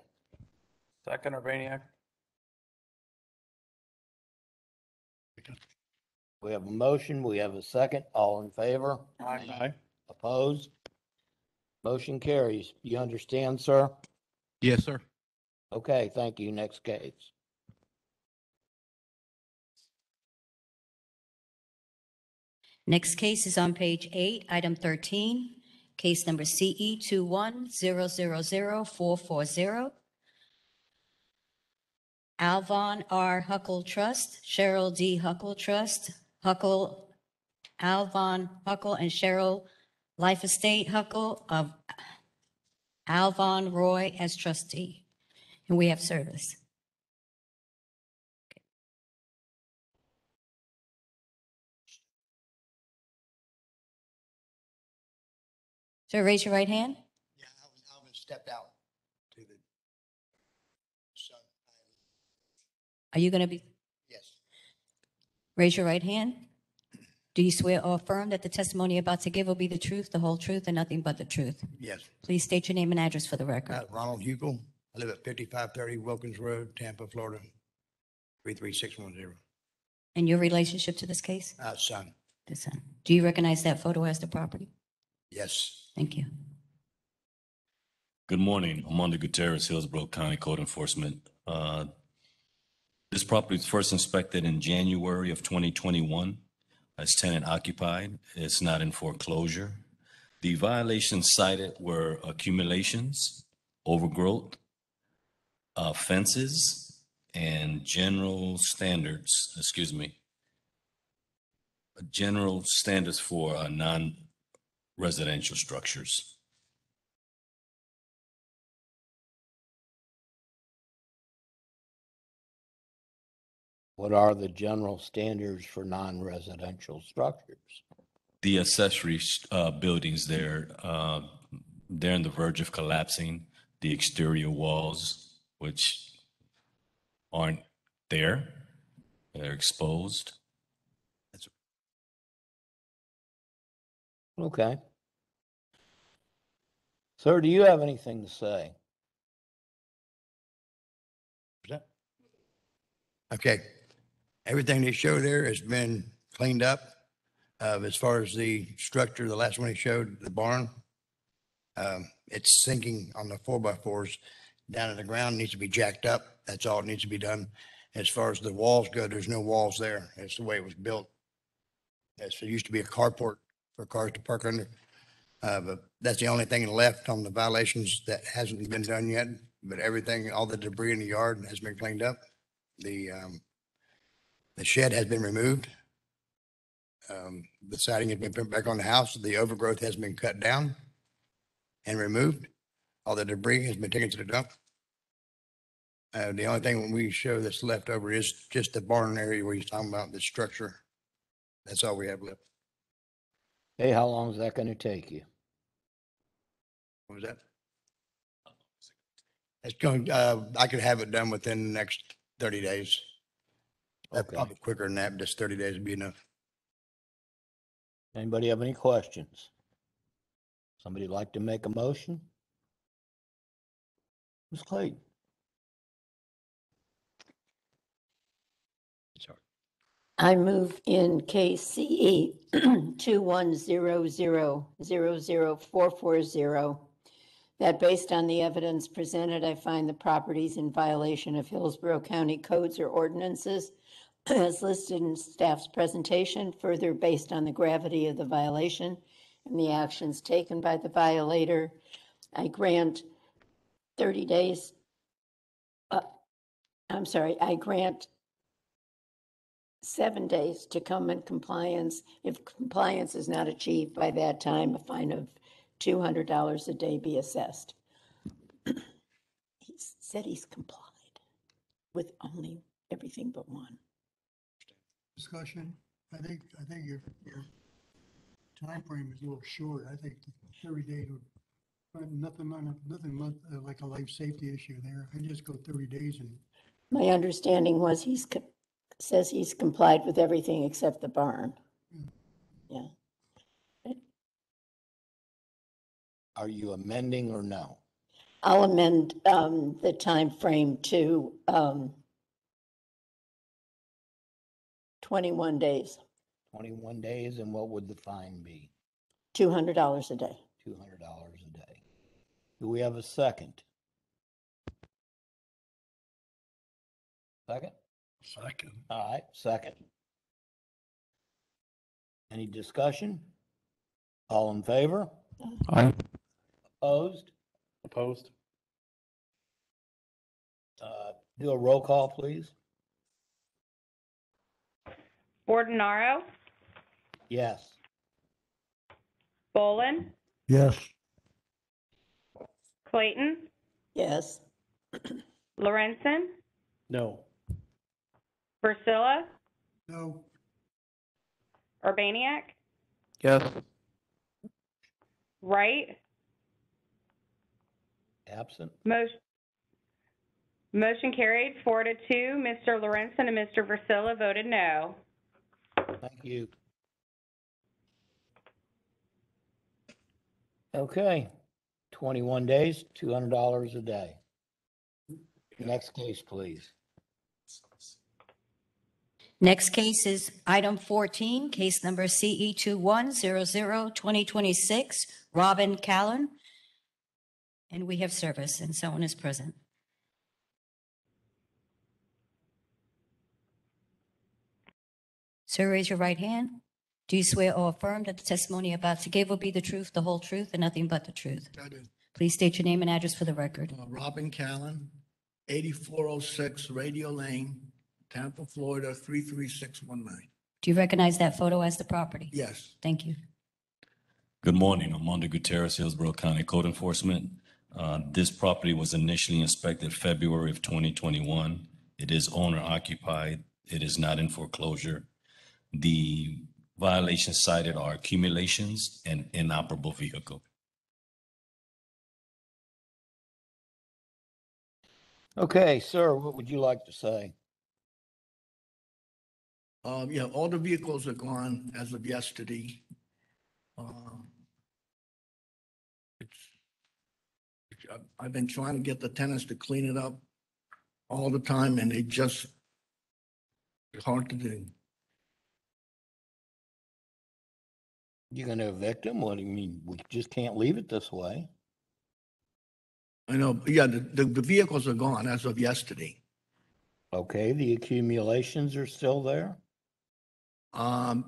Second, Urbaniak. We have a motion, we have a second. All in favor? Aye. Opposed? Motion carries. You understand, sir? Yes, sir. Okay, thank you. Next case. Next case is on page 8, item 13, case number CE 21000440. Alvon R. Huckle Trust, Cheryl D. Huckle Trust, Alvon Huckle and Cheryl Life Estate Huckle of Alvon Roy as trustee. And we have service. Sir, raise your right hand. Yeah, Alvin stepped out to the sun. Are you going to be? Yes. Raise your right hand. Do you swear or affirm that the testimony you're about to give will be the truth, the whole truth, and nothing but the truth? Yes. Please state your name and address for the record. Ronald Hugel. I live at 5530 Wilkins Road, Tampa, Florida, 33610. And your relationship to this case? Son. The son. Do you recognize that photo as the property? Yes. Thank you. Good morning. Armando Gutierrez, Hillsborough County Code Enforcement. This property was first inspected in January of 2021. It's tenant occupied. It's not in foreclosure. The violations cited were accumulations, overgrowth, fences, and general standards for non-residential structures. What are the general standards for non-residential structures? The accessory buildings there, they're on the verge of collapsing. The exterior walls, which aren't there, they're exposed. Okay. Sir, do you have anything to say? Okay. Everything they show there has been cleaned up. As far as the structure, the last one he showed, the barn, it's sinking on the 4x4s down in the ground, needs to be jacked up. That's all it needs to be done. As far as the walls go, there's no walls there. That's the way it was built. It used to be a carport for cars to park under. But that's the only thing left on the violations that hasn't been done yet. But everything, all the debris in the yard has been cleaned up. The shed has been removed. The siding has been put back on the house. The overgrowth has been cut down and removed. All the debris has been taken to the dump. The only thing we show that's left over is just the barn area where he's talking about the structure. That's all we have left. Hey, how long is that going to take you? What was that? It's going, I could have it done within the next 30 days. Okay. Probably quicker than that, just 30 days would be enough. Anybody have any questions? Somebody like to make a motion? Ms. Clayton? I move in case CE 2100000440 that based on the evidence presented, I find the properties in violation of Hillsborough County codes or ordinances as listed in staff's presentation. Further, based on the gravity of the violation and the actions taken by the violator, I grant 30 days. I grant 7 days to come in compliance. If compliance is not achieved by that time, a fine of $200 a day be assessed. He said he's complied with only everything but one. Discussion. I think your time frame is a little short. I think 30 days would nothing like a life safety issue there. I just go 30 days and. My understanding was says he's complied with everything except the barn. Yeah. Are you amending or no? I'll amend the time frame to 21 days. 21 days, and what would the fine be? $200 a day. $200 a day. Do we have a second? Second? Second. All right, second. Any discussion? All in favor? Aye. Opposed? Opposed? Do a roll call, please. Bordenaro, Yes. Bolin, Yes. Clayton, Yes. Lorenzen, No. Versilla, No. Urbaniak, Yes. Wright, Absent? Motion carried 4-2. Mr. Lorenzen and Mr. Versilla voted no. Thank you. Okay, 21 days, $200 a day. Next case, please. Next case is item 14, case number CE 2100-2026, Robin Callan. And we have service, and someone is present. Sir, raise your right hand. Do you swear or affirm that the testimony you're about to give will be the truth, the whole truth, and nothing but the truth? I do. Please state your name and address for the record. Robin Callan, 8406 Radio Lane, Tampa, Florida, 33619. Do you recognize that photo as the property? Yes. Thank you. Good morning. Armando Gutierrez, Hillsborough County Code Enforcement. This property was initially inspected February of 2021. It is owner occupied. It is not in foreclosure. The violations cited are accumulations and inoperable vehicle. Okay, sir, what would you like to say? Yeah, all the vehicles are gone as of yesterday. I've been trying to get the tenants to clean it up all the time, and they just It's hard to do. You're gonna evict him? What do you mean? We just can't leave it this way. I know, yeah, the vehicles are gone as of yesterday. Okay, the accumulations are still there? I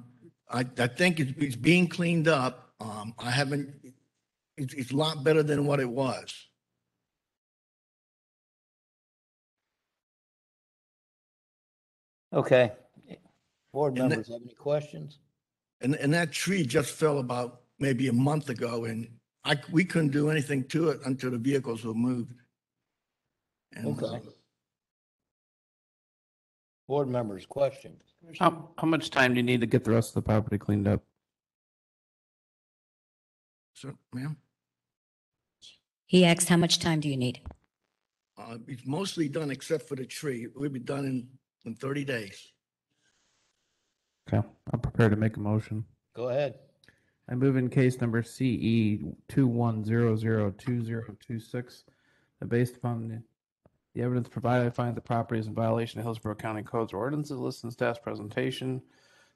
think it's being cleaned up. I haven't, it's a lot better than what it was. Okay. Board And members have any questions? And that tree just fell about maybe a month ago, and we couldn't do anything to it until the vehicles were moved. And, Okay. Board members, questions? How much time do you need to get the rest of the property cleaned up? So, ma'am, He asked, how much time do you need? it's mostly done except for the tree. We'll be done in 30 days. Okay, I'm prepared to make a motion. Go ahead. I move in case number CE 21002026 that based upon the evidence provided, I find the property is in violation of Hillsborough County codes or ordinances listed in staff's presentation.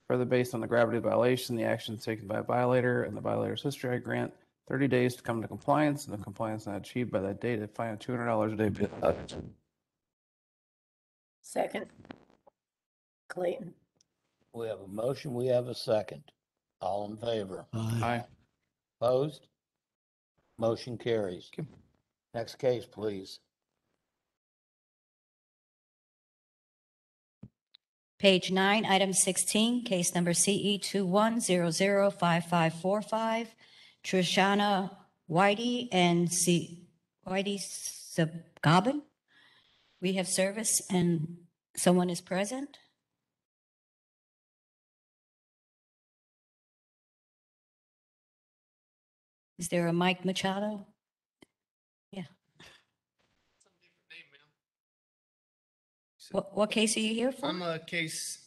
Further, based on the gravity of the violation, the actions taken by a violator and the violator's history, I grant 30 days to come into compliance, and if compliance not achieved by that date, I fine $200 a day. Second. Clayton. We have a motion, we have a second. All in favor? Aye. Opposed? Motion carries. Next case, please. Page 9, item 16, case number CE 21005545, Trishana Whitey and Whitey Sabgabin. We have service and someone is present. Is there a Mike Machado? Yeah. What case are you here for? I'm a case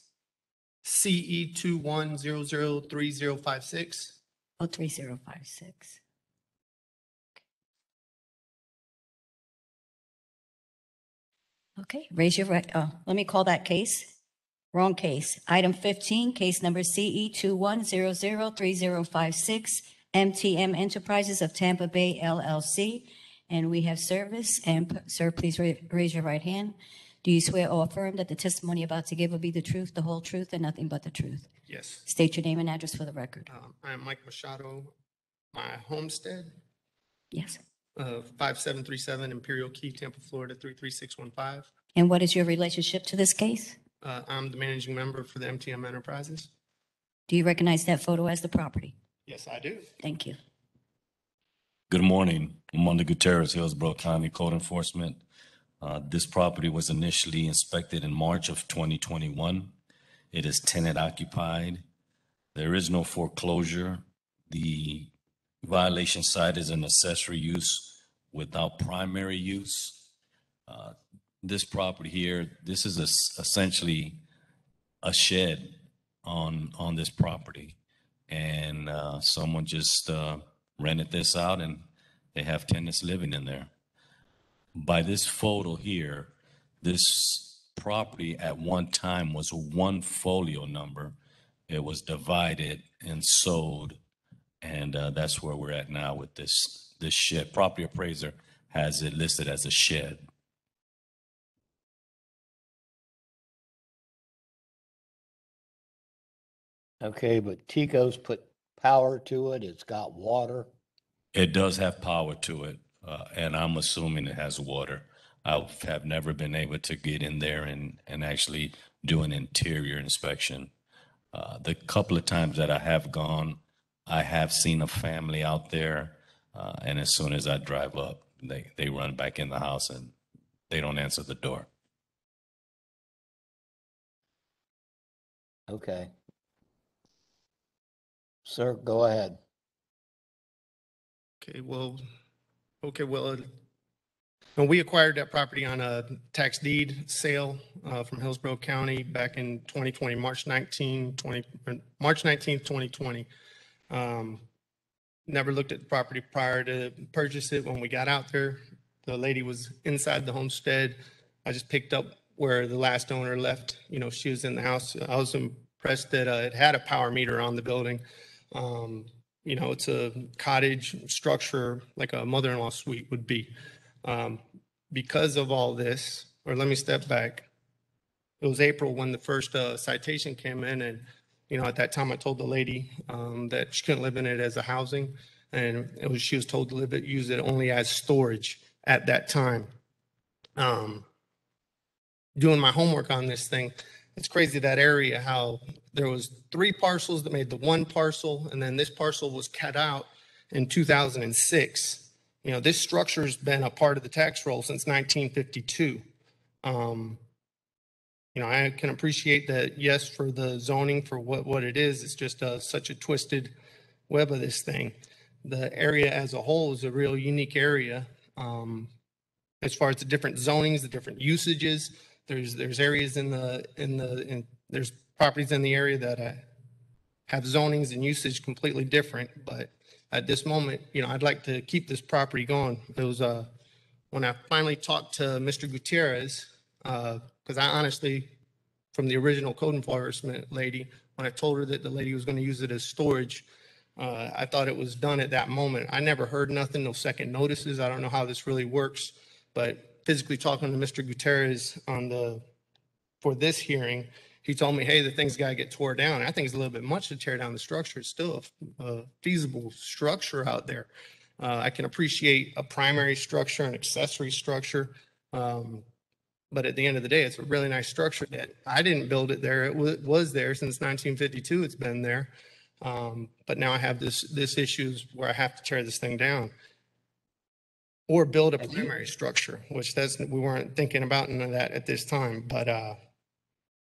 CE 21003056. Oh, 3056. Okay, raise your right, let me call that case. Wrong case. Item 15, case number CE 21003056, MTM Enterprises of Tampa Bay LLC. And we have service. And sir, please raise your right hand. Do you swear or affirm that the testimony you're about to give will be the truth, the whole truth, and nothing but the truth? Yes. State your name and address for the record. I am Mike Machado. My homestead, Yes. 5737 Imperial Key, Tampa, Florida 33615. And what is your relationship to this case? I'm the managing member for the MTM Enterprises. Do you recognize that photo as the property? Yes, I do. Thank you. Good morning. Armando Gutierrez, Hillsborough County Code Enforcement. This property was initially inspected in March of 2021. It is tenant occupied. There is no foreclosure. The violation site is an accessory use without primary use. This property here, this is essentially a shed on this property. And someone just rented this out and they have tenants living in there. By this photo here, this property at one time was one folio number. It was divided and sold, and that's where we're at now with this shed. Property appraiser has it listed as a shed. Okay, but Tico's put power to it. It's got water. It does have power to it, and I'm assuming it has water. I have never been able to get in there and actually do an interior inspection. The couple of times that I have gone, I have seen a family out there, and as soon as I drive up, they run back in the house and they don't answer the door. Okay. Sir, go ahead. When we acquired that property on a tax deed sale from Hillsborough County back in 2020, March 19th, 2020. Never looked at the property prior to purchase it. When we got out there, the lady was inside the homestead. I just picked up where the last owner left, she was in the house. I was impressed that it had a power meter on the building. It's a cottage structure like a mother-in-law suite would be. Because of all this, or let me step back. It was April when the first citation came in, and at that time I told the lady that she couldn't live in it as a housing, and she was told to use it only as storage at that time. Doing my homework on this thing, it's crazy that area, how there was 3 parcels that made the one parcel, and then this parcel was cut out in 2006. This structure's been a part of the tax roll since 1952. I can appreciate that, yes, for the zoning, for what it is, it's just such a twisted web of this thing. The area as a whole is a real unique area. As far as the different zonings, the different usages, there's areas there's properties in the area that have zonings and usage completely different. But at this moment, I'd like to keep this property going. It was when I finally talked to Mr. Gutierrez, because I honestly, from the original code enforcement lady, when I told her that the lady was going to use it as storage, I thought it was done at that moment. I never heard nothing, no second notices. I don't know how this really works, but physically talking to Mr. Gutierrez for this hearing, he told me, hey, the thing's got to get tore down. I think it's a little bit much to tear down the structure. It's still a feasible structure out there. I can appreciate a primary structure, an accessory structure, but at the end of the day, it's a really nice structure that I didn't build it there. It was there since 1952. It's been there. But now I have this issues where I have to tear this thing down or build a primary structure, which we weren't thinking about none of that at this time. But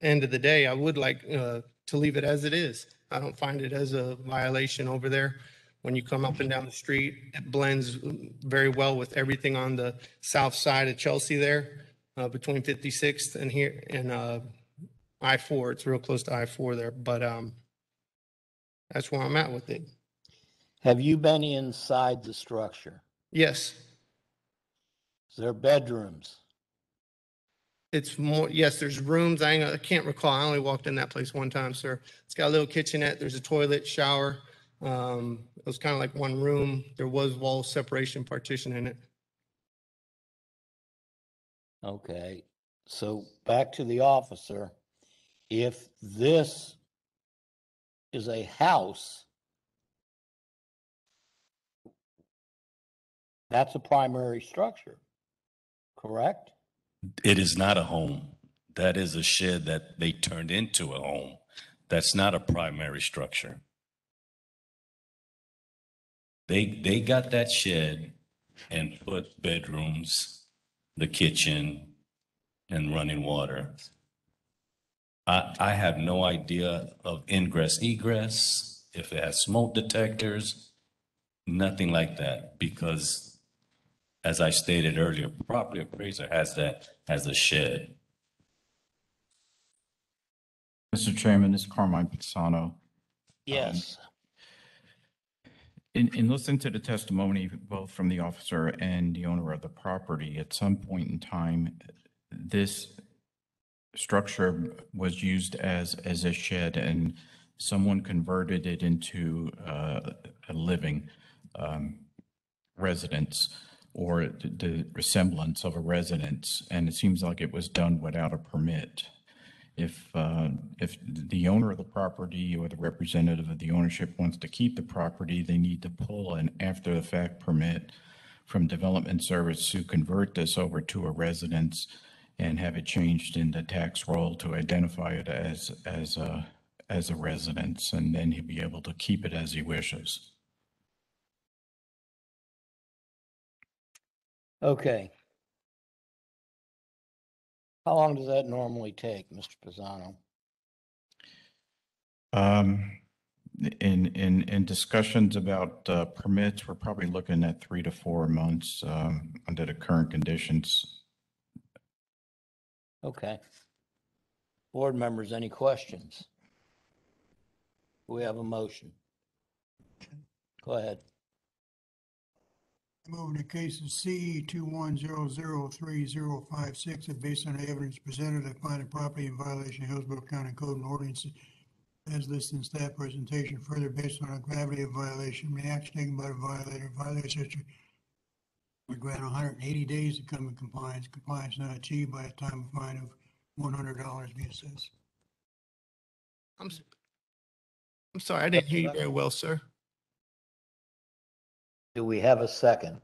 end of the day, I would like to leave it as it is. I don't find it as a violation over there. When you come up and down the street, it blends very well with everything on the south side of Chelsea there, between 56th and here and I-4. It's real close to I-4 there, but that's where I'm at with it. Have you been inside the structure? Yes. Is there bedrooms? It's more, yes, there's rooms. I can't recall. I only walked in that place one time, sir. It's got a little kitchenette. There's a toilet, shower. It was kind of like one room. There was wall separation partition in it. Okay, so back to the officer. If this is a house, that's a primary structure, correct? It is not a home. That is a shed that they turned into a home. That's not a primary structure. They got that shed and put bedrooms, the kitchen, and running water. I have no idea of ingress, egress, if it has smoke detectors, nothing like that, because as I stated earlier, property appraiser has that as a shed. Mr. Chairman, this is Carmine Pisano. Yes. In listening to the testimony, both from the officer and the owner of the property, at some point in time, this structure was used as a shed, and someone converted it into a living residence, or the resemblance of a residence, and it seems like it was done without a permit. If the owner of the property or the representative of the ownership wants to keep the property, they need to pull an after-the-fact permit from Development Service to convert this over to a residence and have it changed in the tax roll to identify it as a residence, and then he'll be able to keep it as he wishes. Okay. How long does that normally take, Mr. Pisano? In discussions about permits, we're probably looking at 3 to 4 months under the current conditions. Okay. Board members, any questions? We have a motion. Go ahead. Moving to cases CE 21003056, that based on the evidence presented, I find the property in violation of Hillsborough County Code and ordinances as listed in staff presentation. Further, based on the gravity of violation, the action taken by the violator would grant 180 days to come in compliance. Compliance not achieved by a time of fine of $100 be assessed. I'm sorry, I didn't hear you very well, sir. Do we have a second?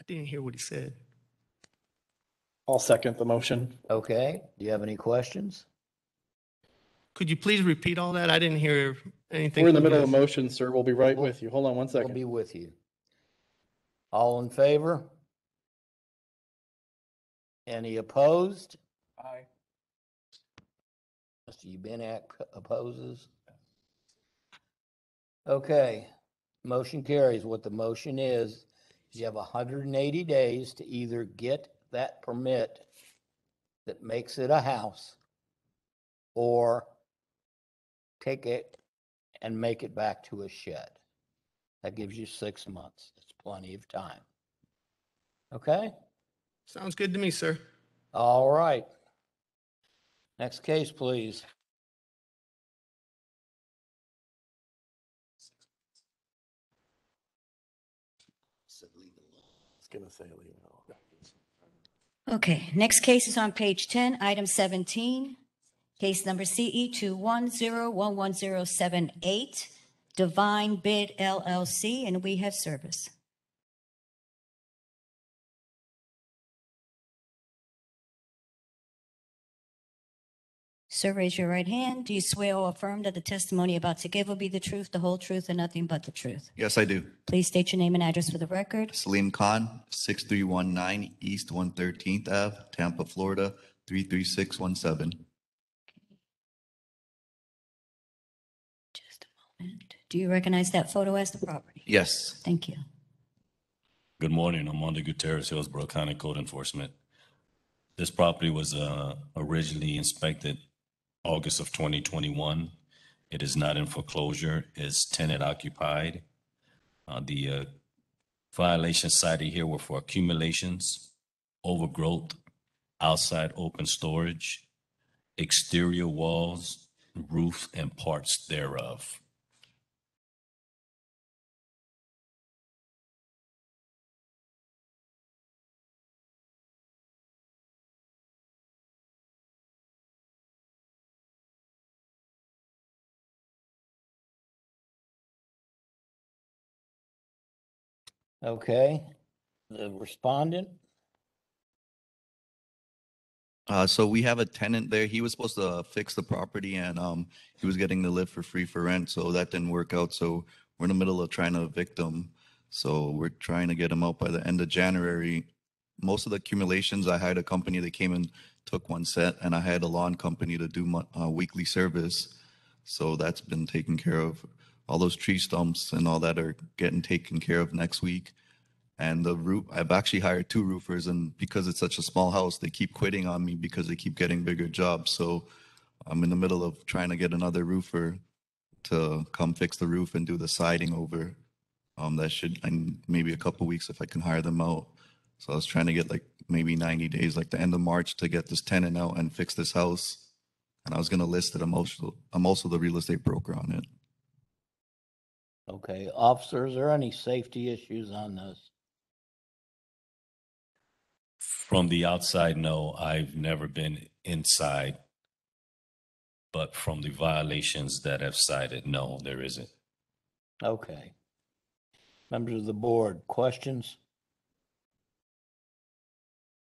I didn't hear what he said. I'll second the motion. Okay, do you have any questions? Could you please repeat all that? I didn't hear anything. We're in the middle of a motion, sir. We'll be right with you. Hold on one We'll second. be with you. All in favor? Any opposed? Aye. Mr. Ubinak opposes. Okay, motion carries. What the motion is, you have 180 days to either get that permit that makes it a house or take it and make it back to a shed. That gives you 6 months. It's plenty of time. Okay? Sounds good to me, sir. All right. Next case, please. It's gonna say leave it all. Okay, next case is on page 10, item 17, case number CE 2101178, Divine Bid LLC, and we have service. Sir, raise your right hand. Do you swear or affirm that the testimony about to give will be the truth, the whole truth, and nothing but the truth? Yes, I do. Please state your name and address for the record. Salim Khan, 6319 East 113th Ave, Tampa, Florida, 33617. Just a moment. Do you recognize that photo as the property? Yes. Thank you. Good morning. Armando Gutierrez, Hillsborough County Code Enforcement. This property was originally inspected August of 2021. It is not in foreclosure. It's tenant occupied. The violations cited here were for accumulations, overgrowth, outside open storage, exterior walls, roof, and parts thereof. Okay, the respondent? So we have a tenant there. He was supposed to fix the property and he was getting to live for free for rent. So that didn't work out. So we're in the middle of trying to evict him. So we're trying to get him out by the end of January. Most of the accumulations, I hired a company that came and took one set, and I had a lawn company to do weekly service. So that's been taken care of. All those tree stumps and all that are getting taken care of next week. And the roof, I've actually hired 2 roofers, and because it's such a small house, they keep quitting on me because they keep getting bigger jobs. So I'm in the middle of trying to get another roofer to come fix the roof and do the siding over. That should, and maybe a couple weeks if I can hire them out. So I was trying to get like maybe 90 days, like the end of March, to get this tenant out and fix this house. And I was going to list it. I'm also the real estate broker on it. Okay, officers, are there any safety issues on this? From the outside, no, I've never been inside. But from the violations that have cited, no, there isn't. Okay. Members of the board, questions?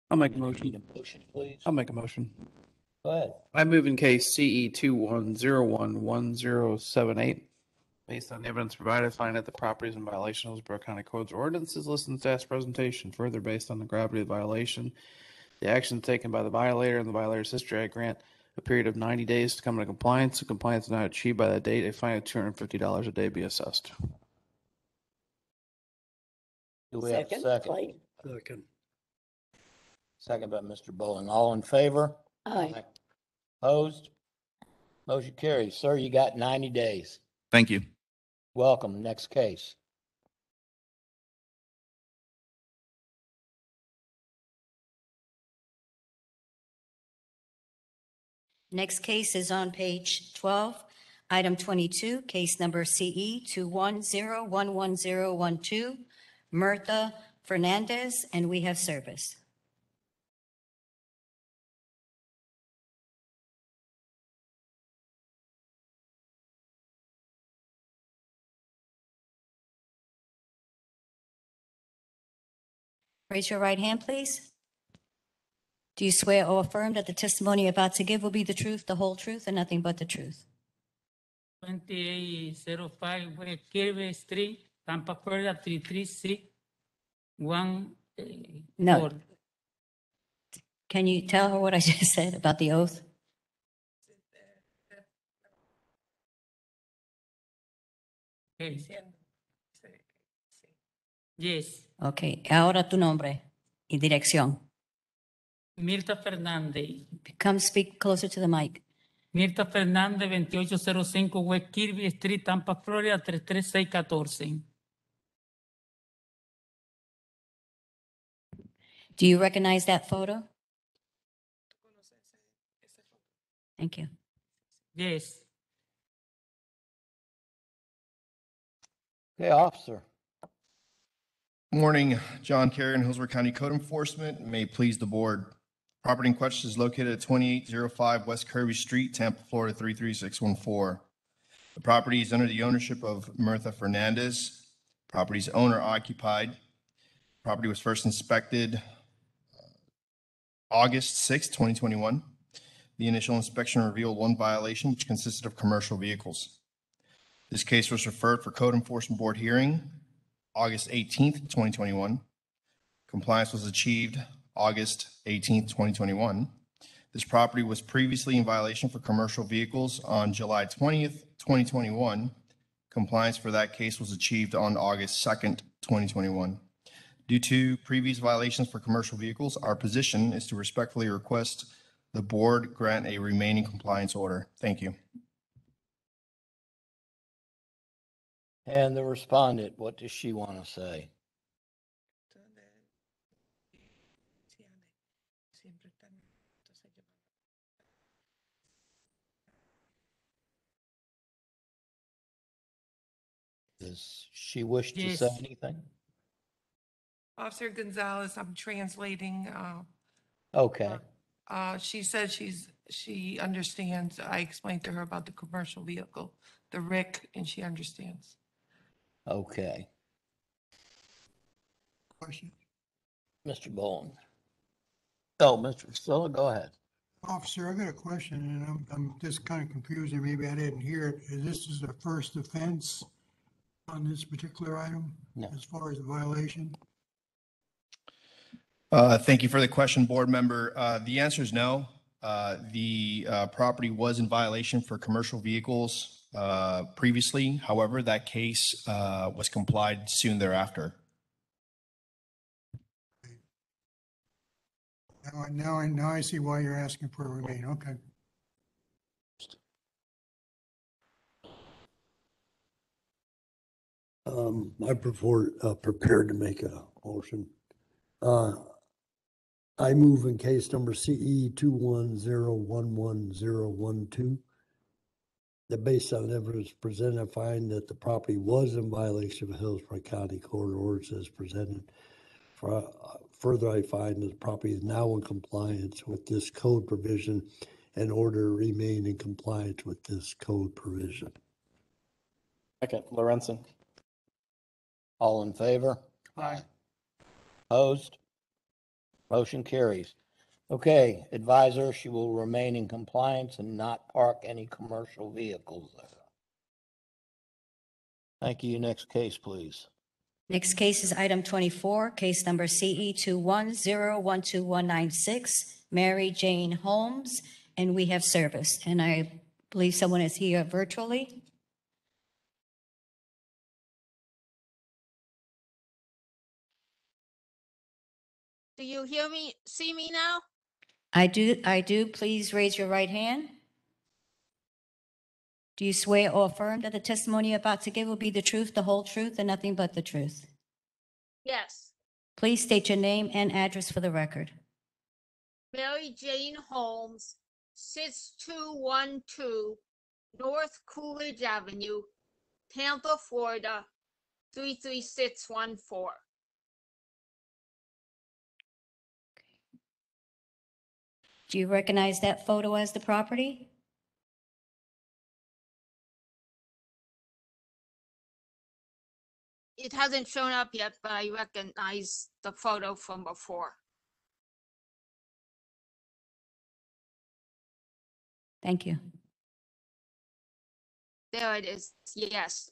I'll make a motion. Need a motion, please? I'll make a motion. Go ahead. I move in case CE 21011078. Based on the evidence provided, find that the property is in violation of Hillsborough County Codes or ordinances listed in staff's presentation. Further, based on the gravity of the violation, the action taken by the violator and the violator's history, I grant a period of 90 days to come into compliance. If compliance is not achieved by that date, a fine of $250 a day be assessed. Do we have a second? Second. Second by Mr. Bowling. All in favor? Aye. Opposed? Motion carries. Sir, you got 90 days. Thank you. Welcome. Next case. Next case is on page 12, item 22, case number CE 2101112, Mirtha Fernandez, and we have service. Raise your right hand, please. Do you swear or affirm that the testimony you're about to give will be the truth, the whole truth, and nothing but the truth? 2805 West Kirby Street, Tampa, Florida 33614. No. Can you tell her what I just said about the oath? Yes. Okay, ahora tu nombre y dirección. Mirta Fernández. Come speak closer to the mic. Mirta Fernández, 2805 West Kirby Street, Tampa, Florida 33614. Do you recognize that photo? Thank you. Yes. Okay, officer. Morning, John Carrigan, Hillsborough County Code Enforcement. May it please the board. Property in question is located at 2805 West Kirby Street, Tampa, Florida 33614. The property is under the ownership of Mirtha Fernandez. Property's owner occupied. Property was first inspected August 6, 2021. The initial inspection revealed one violation, which consisted of commercial vehicles. This case was referred for Code Enforcement Board hearing August 18th, 2021. Compliance was achieved August 18th, 2021. This property was previously in violation for commercial vehicles on July 20th, 2021. Compliance for that case was achieved on August 2nd, 2021. Due to previous violations for commercial vehicles, our position is to respectfully request the board grant a remaining compliance order. Thank you. And the respondent, what does she want to say? Does she wish to say Yes. anything? Officer Gonzalez, I'm translating. Okay. She said she understands. I explained to her about the commercial vehicle, the RIC, and she understands. Okay. Question. Mr. Bowen. Oh, Mr. Priscilla, go ahead. Officer, I got a question, and I'm just kind of confused, and maybe I didn't hear it. This is the first offense on this particular item? No. As far as the violation? Thank you for the question, board member. The answer is no. The property was in violation for commercial vehicles previously. However, that case was complied soon thereafter. Now I see why you're asking for a remain. Okay. I prepared to make a motion. I move in case number CE 2101112 that based on evidence presented, I find that the property was in violation of Hillsborough County Code ordinances presented. Further, I find that the property is now in compliance with this code provision in order to remain in compliance with this code provision. Second, Lorenzen. All in favor? Aye. Opposed? Motion carries. Okay, advisor, she will remain in compliance and not park any commercial vehicles there. Thank you. Next case, please. Next case is item 24, case number CE 2101296, Mary Jane Holmes, and we have service. And I believe someone is here virtually. Do you hear me, see me now? I do. Please raise your right hand. Do you swear or affirm that the testimony you're about to give will be the truth, the whole truth, and nothing but the truth? Yes. Please state your name and address for the record. Mary Jane Holmes, 6212 North Coolidge Avenue, Tampa, Florida, 33614. Do you recognize that photo as the property? It hasn't shown up yet, but I recognize the photo from before. Thank you. There it is. Yes.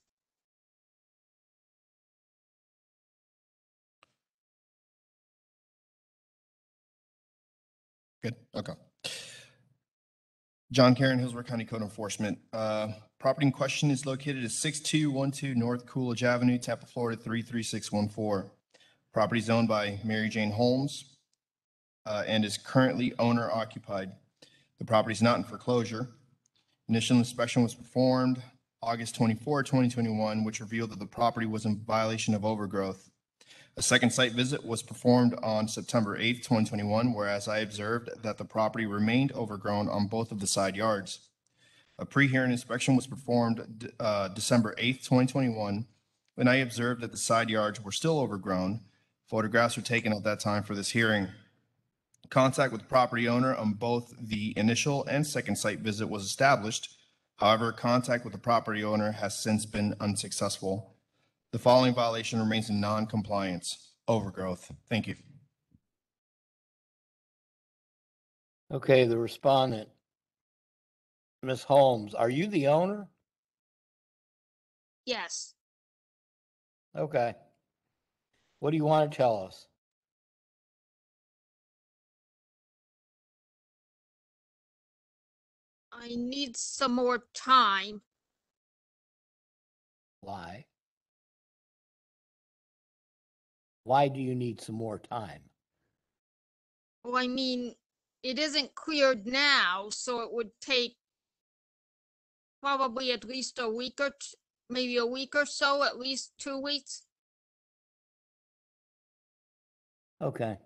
Good, okay. John Karen, Hillsborough County Code Enforcement. Property in question is located at 6212 North Coolidge Avenue, Tampa, Florida, 33614. Property is owned by Mary Jane Holmes and is currently owner occupied. The property is not in foreclosure. Initial inspection was performed August 24, 2021, which revealed that the property was in violation of overgrowth. A second site visit was performed on September 8th, 2021, whereas I observed that the property remained overgrown on both of the side yards. A pre-hearing inspection was performed December 8th, 2021, and I observed that the side yards were still overgrown. Photographs were taken at that time for this hearing. Contact with the property owner on both the initial and second site visit was established. However, contact with the property owner has since been unsuccessful. The following violation remains in non-compliance: overgrowth. Thank you. Okay, the respondent. Ms. Holmes, are you the owner? Yes. Okay. What do you want to tell us? I need some more time. Why? Why do you need some more time? Well, I mean, it isn't cleared now, so it would take probably at least a week or maybe a week or so, at least 2 weeks. Okay,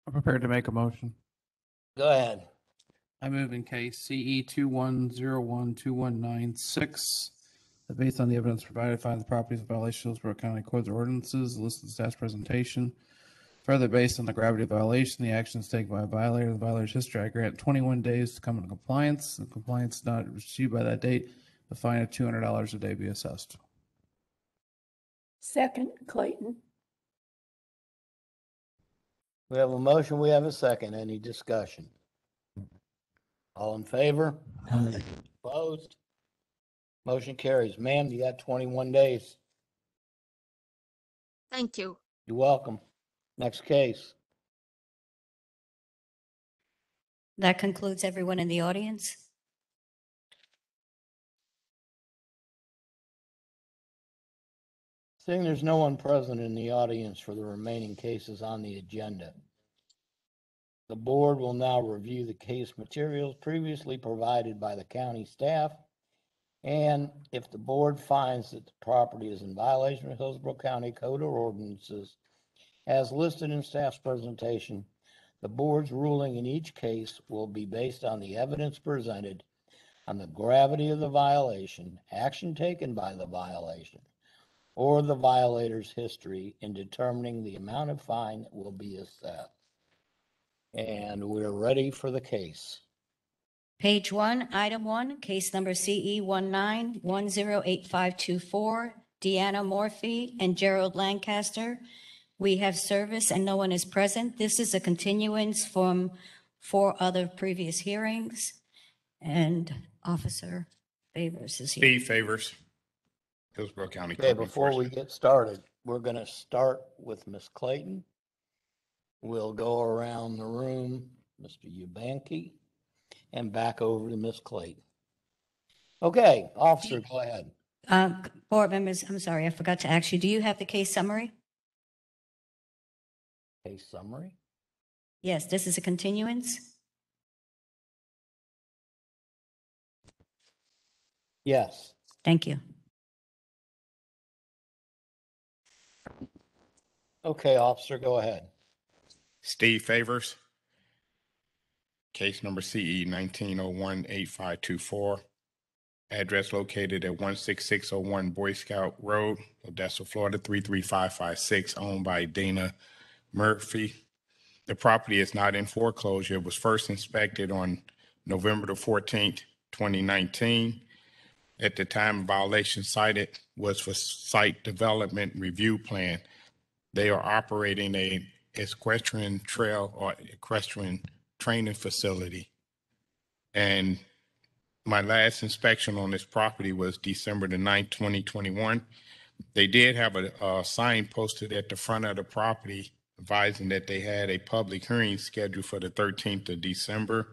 I'm prepared to make a motion. go ahead. I move in case CE 21012196 that based on the evidence provided, find the properties in violation of Hillsborough County codes or ordinances listed in staff's presentation. Further, based on the gravity of violation, the actions taken by a violator, the violator's history, I grant 21 days to come into compliance. If compliance is not received by that date, the fine of $200 a day be assessed. Second, Clayton. We have a motion, we have a second. Any discussion? All in favor? Opposed? Motion carries. Ma'am, you got 21 days. Thank you. You're welcome. Next case. That concludes everyone in the audience. Seeing there's no one present in the audience for the remaining cases on the agenda, the board will now review the case materials previously provided by the county staff. And if the board finds that the property is in violation of Hillsborough County Code or ordinances as listed in staff's presentation, the board's ruling in each case will be based on the evidence presented, on the gravity of the violation, action taken by the violation, or the violator's history in determining the amount of fine that will be assessed. And we're ready for the case. Page 1, Item 1, case number CE 19108524, Deanna Morphy and Gerald Lancaster. We have service and no one is present. This is a continuance from 4 other previous hearings. And Officer Favors is here. Steve Favors, Hillsborough County. Okay, before we get started, we're going to start with Ms. Clayton. We'll go around the room, Mr. Eubanky, and back over to Ms. Clayton. Okay, officer, go ahead. Board members, I'm sorry, I forgot to ask you, do you have the case summary? Case summary? Yes, this is a continuance. Yes. Thank you. Okay, officer, go ahead. Steve Favors, Case number CE 19018524. Address located at 16601 Boy Scout Road, Odessa, Florida 33556, owned by Dana Murphy. The property is not in foreclosure. It was first inspected on November the 14th, 2019. At the time, violation cited was for site development review plan. They are operating a equestrian trail or equestrian training facility. And my last inspection on this property was December the 9th, 2021. They did have a sign posted at the front of the property advising that they had a public hearing scheduled for the 13th of December,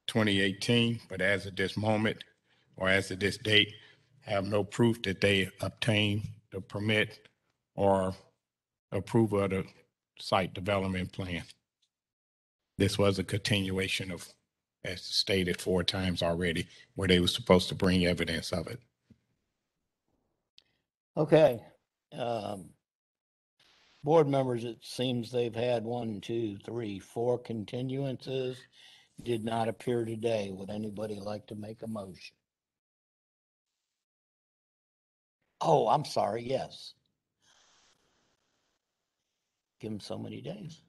2018. But as of this moment, or as of this date, have no proof that they obtained the permit or approval of the site development plan. This was a continuation of, as stated 4 times already, where they were supposed to bring evidence of it. Okay. Board members, it seems they've had 4 continuances. Did not appear today. Would anybody like to make a motion? Oh, I'm sorry, yes. Give them so many days.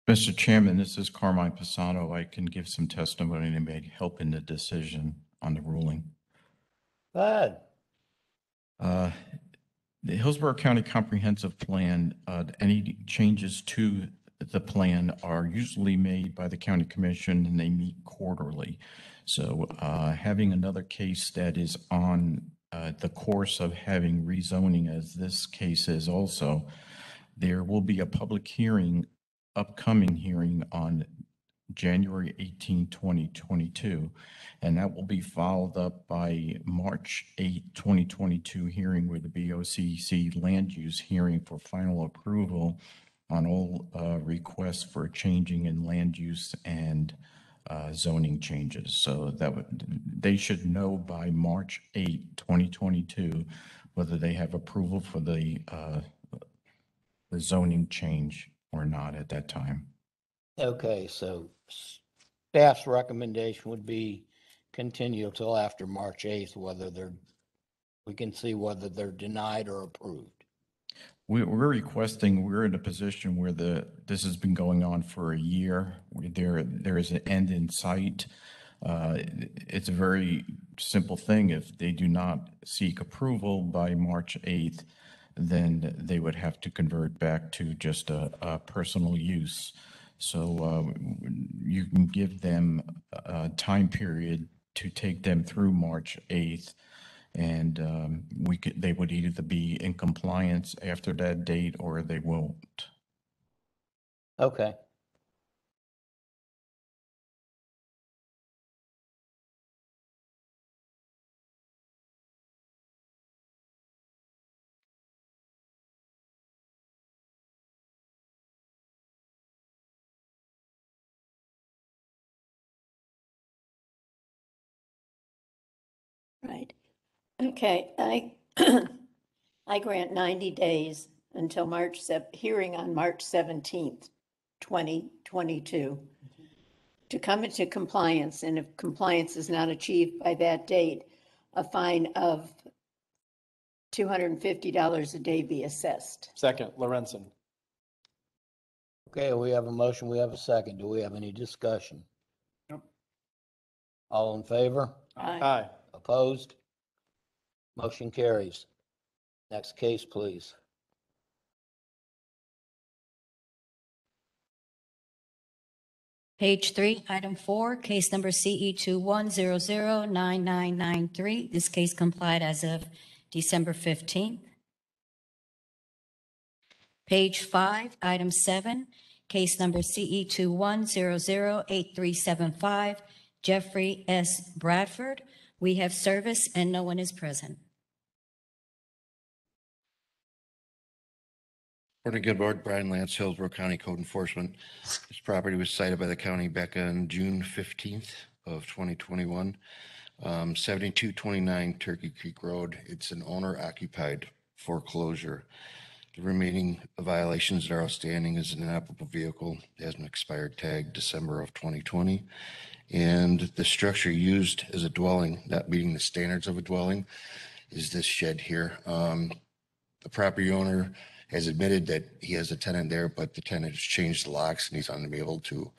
Mr. Chairman, this is Carmine Pisano. I can give some testimony that may help in the decision on the ruling. Go ahead. The Hillsborough County Comprehensive Plan, any changes to the plan are usually made by the county commission and they meet quarterly. So having another case that is on the course of having rezoning, as this case is also, there will be a public hearing, upcoming hearing on January 18, 2022, and that will be followed up by March 8, 2022 hearing where the BOCC land use hearing for final approval on all requests for changing in land use and zoning changes. So that they should know by March 8, 2022, whether they have approval for the zoning change or not at that time. Okay, so staff's recommendation would be continue till after March 8th, whether we can see whether they're denied or approved. We're requesting, we're in a position where this has been going on for a year. There is an end in sight. It's a very simple thing. If they do not seek approval by March 8th, then they would have to convert back to just a personal use. So you can give them a time period to take them through March 8th. And they would either be in compliance after that date or they won't. Okay. Right. Okay, I grant 90 days until hearing on March 17th, 2022, to come into compliance, and if compliance is not achieved by that date, a fine of $250 a day be assessed. Second, Lorenzen. Okay, we have a motion, we have a second. Do we have any discussion? Nope. All in favor? Aye. Opposed? Motion carries. Next case, please. Page 3, item 4, case number CE 21009993. This case complied as of December 15th. Page 5, item 7, case number CE 21008375, Jeffrey S. Bradford. We have service and no one is present. Morning, good board. Brian Lance, Hillsborough County Code Enforcement. This property was cited by the county back on June 15th of 2021. 7229 Turkey Creek Road. It's an owner occupied foreclosure. The remaining violations that are outstanding is an inoperable vehicle, has an expired tag December of 2020. And the structure used as a dwelling, not meeting the standards of a dwelling, is this shed here. The property owner has admitted that he has a tenant there, but the tenant has changed the locks and he's unable to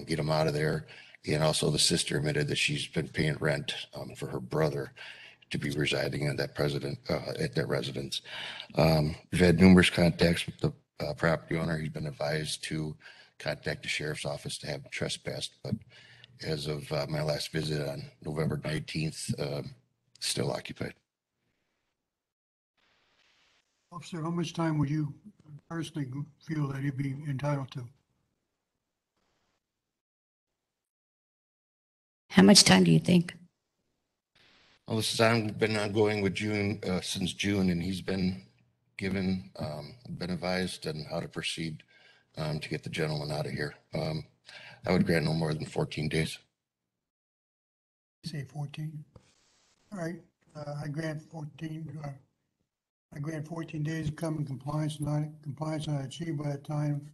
get him out of there. And also the sister admitted that she's been paying rent for her brother to be residing at that residence. We've had numerous contacts with the property owner. He's been advised to contact the sheriff's office to have him trespassed, but as of my last visit on November 19th, still occupied. Officer, how much time would you personally feel that he'd be entitled to? How much time do you think? Well, this has been ongoing with June, since June, and he's been given, been advised on how to proceed to get the gentleman out of here. I would grant no more than 14 days. Say 14. All right, I grant 14. I grant 14 days to come in compliance, not achieved by a time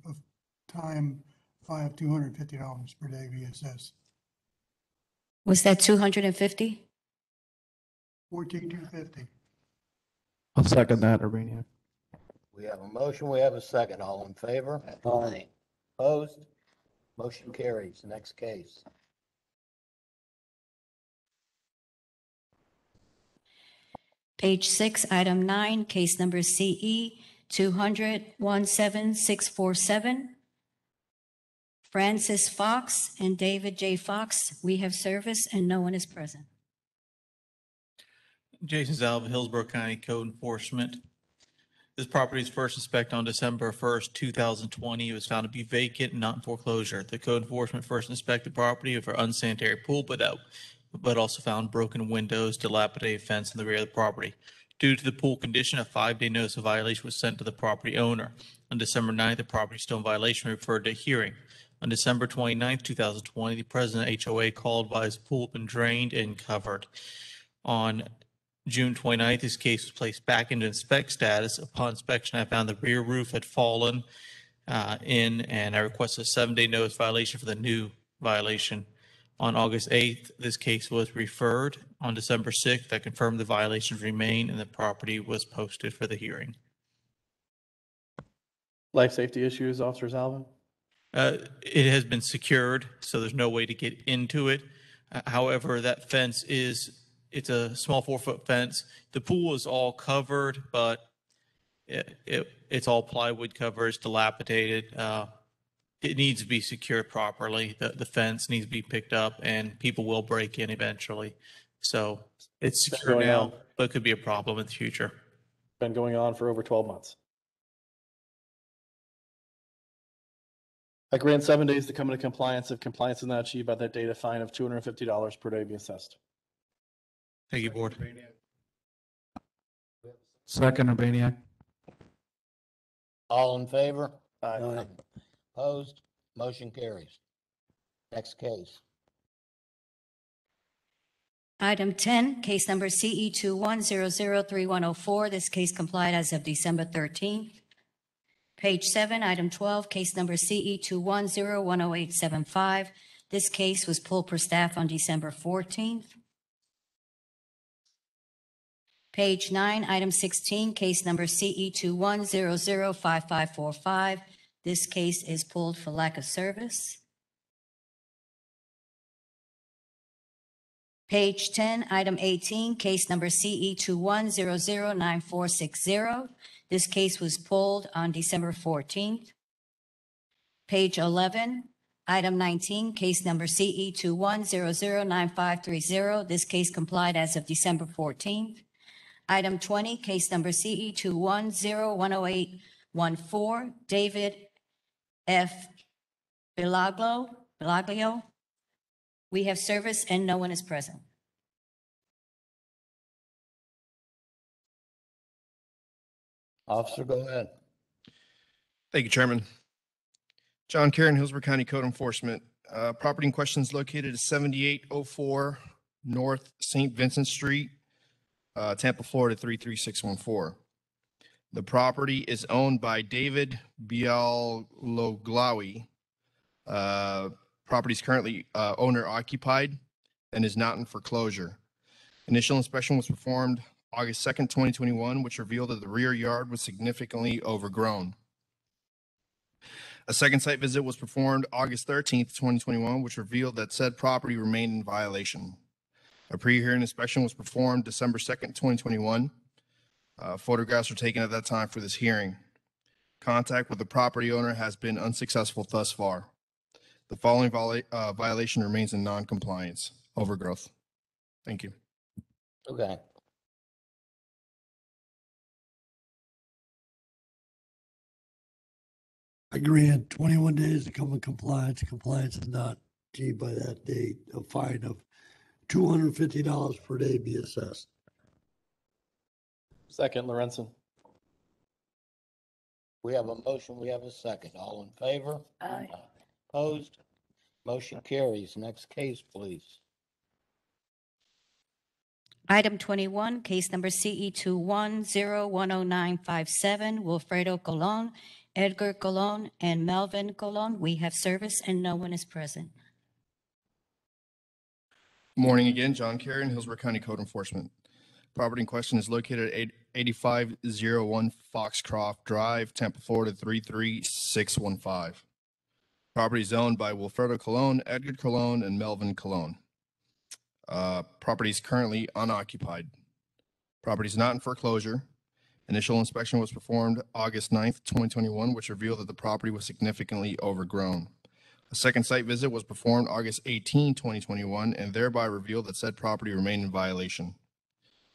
fine of $250 per day be assessed. Was that 250? 14,250. I'll second that, Urbaniak. We have a motion, we have a second. All in favor? Aye. Opposed? Motion carries. Next case. Page 6, item 9, case number CE 200-17647. Francis Fox and David J. Fox, we have service and no one is present. Jason Zalva, Hillsborough County Code Enforcement. This property was first inspected on December 1st, 2020. It was found to be vacant and not in foreclosure. The code enforcement first inspected property for unsanitary pool, but also found broken windows, dilapidated fence in the rear of the property. Due to the pool condition, a 5-day notice of violation was sent to the property owner. On December 9th, the property still in violation referred to a hearing. On December 29th, 2020, the president HOA called by his pool had been drained and covered. On June 29th, this case was placed back into inspect status. Upon inspection, I found the rear roof had fallen in, and I requested a 7-day notice violation for the new violation. On August 8th, this case was referred. On December 6th, I confirmed the violations remain and the property was posted for the hearing. Life safety issues, Officer Zalva? It has been secured, so there's no way to get into it. However, that fence it's a small 4-foot fence. The pool is all covered, but it's all plywood cover. It's dilapidated. It needs to be secured properly. The fence needs to be picked up, and people will break in eventually. So it's secure now, but it could be a problem in the future. Been going on for over 12 months. I grant 7 days to come into compliance. If compliance is not achieved by that date, a fine of $250 per day be assessed. Thank you, Board. Second, Urbaniak. All in favor? Aye. Opposed? Motion carries. Next case. Item 10, case number CE 21003104. This case complied as of December 13th. Page 7, item 12, case number CE 210-10875. This case was pulled per staff on December 14th. Page 9, item 16, case number CE 21005545. This case is pulled for lack of service. Page 10, item 18, case number CE 21009460. This case was pulled on December 14th. Page 11, item 19, case number CE 21009530. This case complied as of December 14th. Item 20, case number CE 210-10814, David F. Bilaglio. We have service and no one is present. Officer, go ahead. Thank you, Chairman. John Karen, Hillsborough County Code Enforcement. Property in question is located at 7804 North St. Vincent Street, Tampa, Florida 33614. The property is owned by David Bialoglawi. Property is currently owner occupied and is not in foreclosure. Initial inspection was performed August 2nd, 2021, which revealed that the rear yard was significantly overgrown. A second site visit was performed August 13th, 2021, which revealed that said property remained in violation. A pre-hearing inspection was performed December 2nd, 2021. Photographs were taken at that time for this hearing. Contact with the property owner has been unsuccessful thus far. The following violation remains in non-compliance: overgrowth. Thank you. Okay. I grant 21 days to come in compliance. Compliance is not achieved by that date. A fine of $250 per day be assessed. Second, Lorenzen. We have a motion, we have a second. All in favor? Aye. Opposed? Motion carries. Next case, please. Item 21, case number CE 210-10957, Wilfredo Colon, Edgar Colon, and Melvin Colon. We have service and no one is present. Morning again, John Carey, Hillsborough County Code Enforcement. Property in question is located at 8501 Foxcroft Drive, Tampa, Florida 33615. Property is owned by Wilfredo Colon, Edgar Colon, and Melvin Colon. Property is currently unoccupied. Property is not in foreclosure. Initial inspection was performed August 9th, 2021, which revealed that the property was significantly overgrown. A second site visit was performed August 18, 2021, and thereby revealed that said property remained in violation.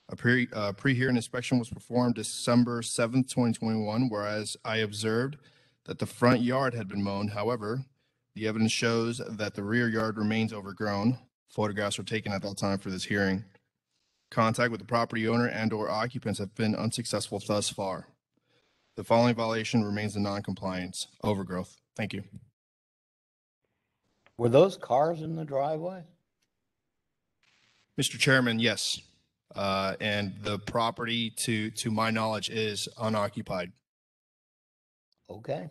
A pre-hearing inspection was performed December 7th, 2021, whereas I observed that the front yard had been mown. However, the evidence shows that the rear yard remains overgrown. Photographs were taken at that time for this hearing. Contact with the property owner and/or occupants have been unsuccessful thus far. The following violation remains in non-compliance: overgrowth. Thank you. Were those cars in the driveway? Mr. Chairman, yes. And the property, to my knowledge, is unoccupied. Okay.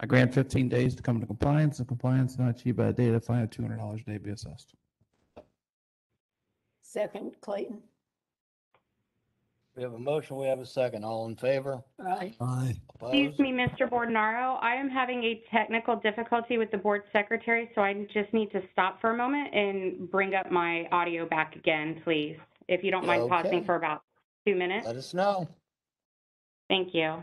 I grant 15 days to come into compliance. If compliance is not achieved by a date, a fine of $200 a day be assessed. Second, Clayton. We have a motion, we have a second. All in favor? Aye. Aye. Excuse Opposed? me, Mr. Bordenaro. I am having a technical difficulty with the board secretary, so I just need to stop for a moment and bring up my audio back again, please. If you don't mind pausing Okay. for about 2 minutes. Let us know. Thank you.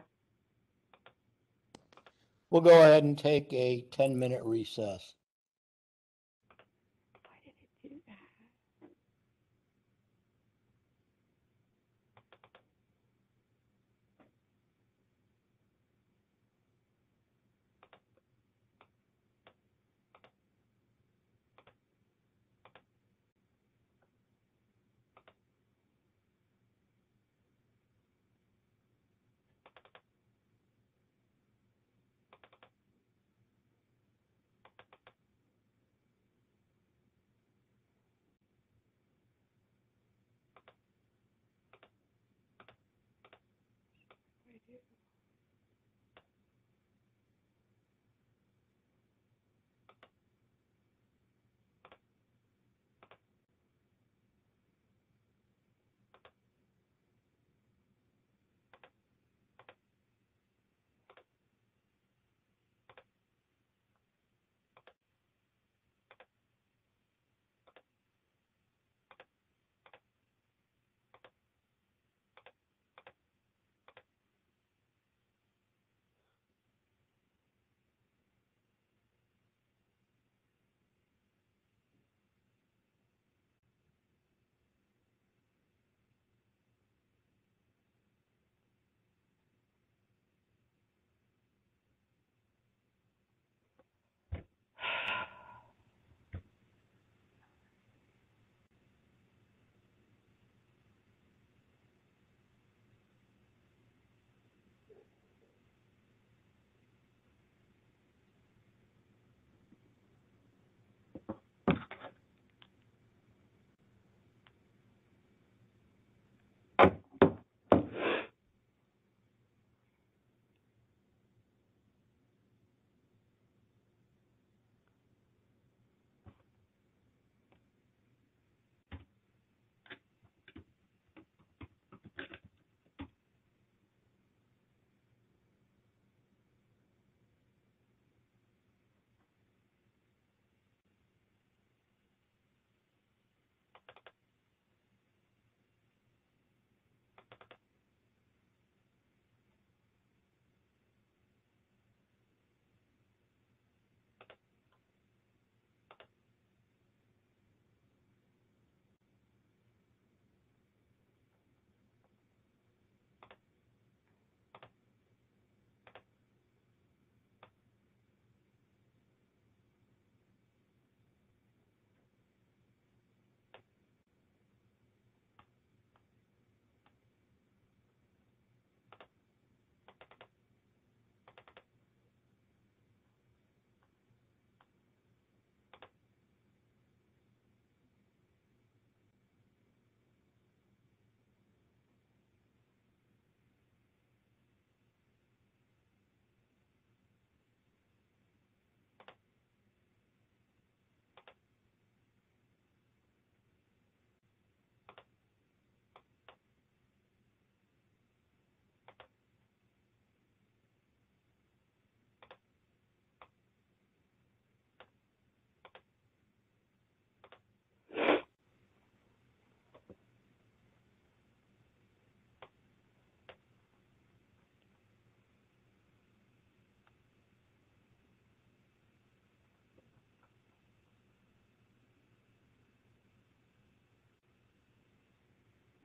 We'll go ahead and take a 10-minute recess.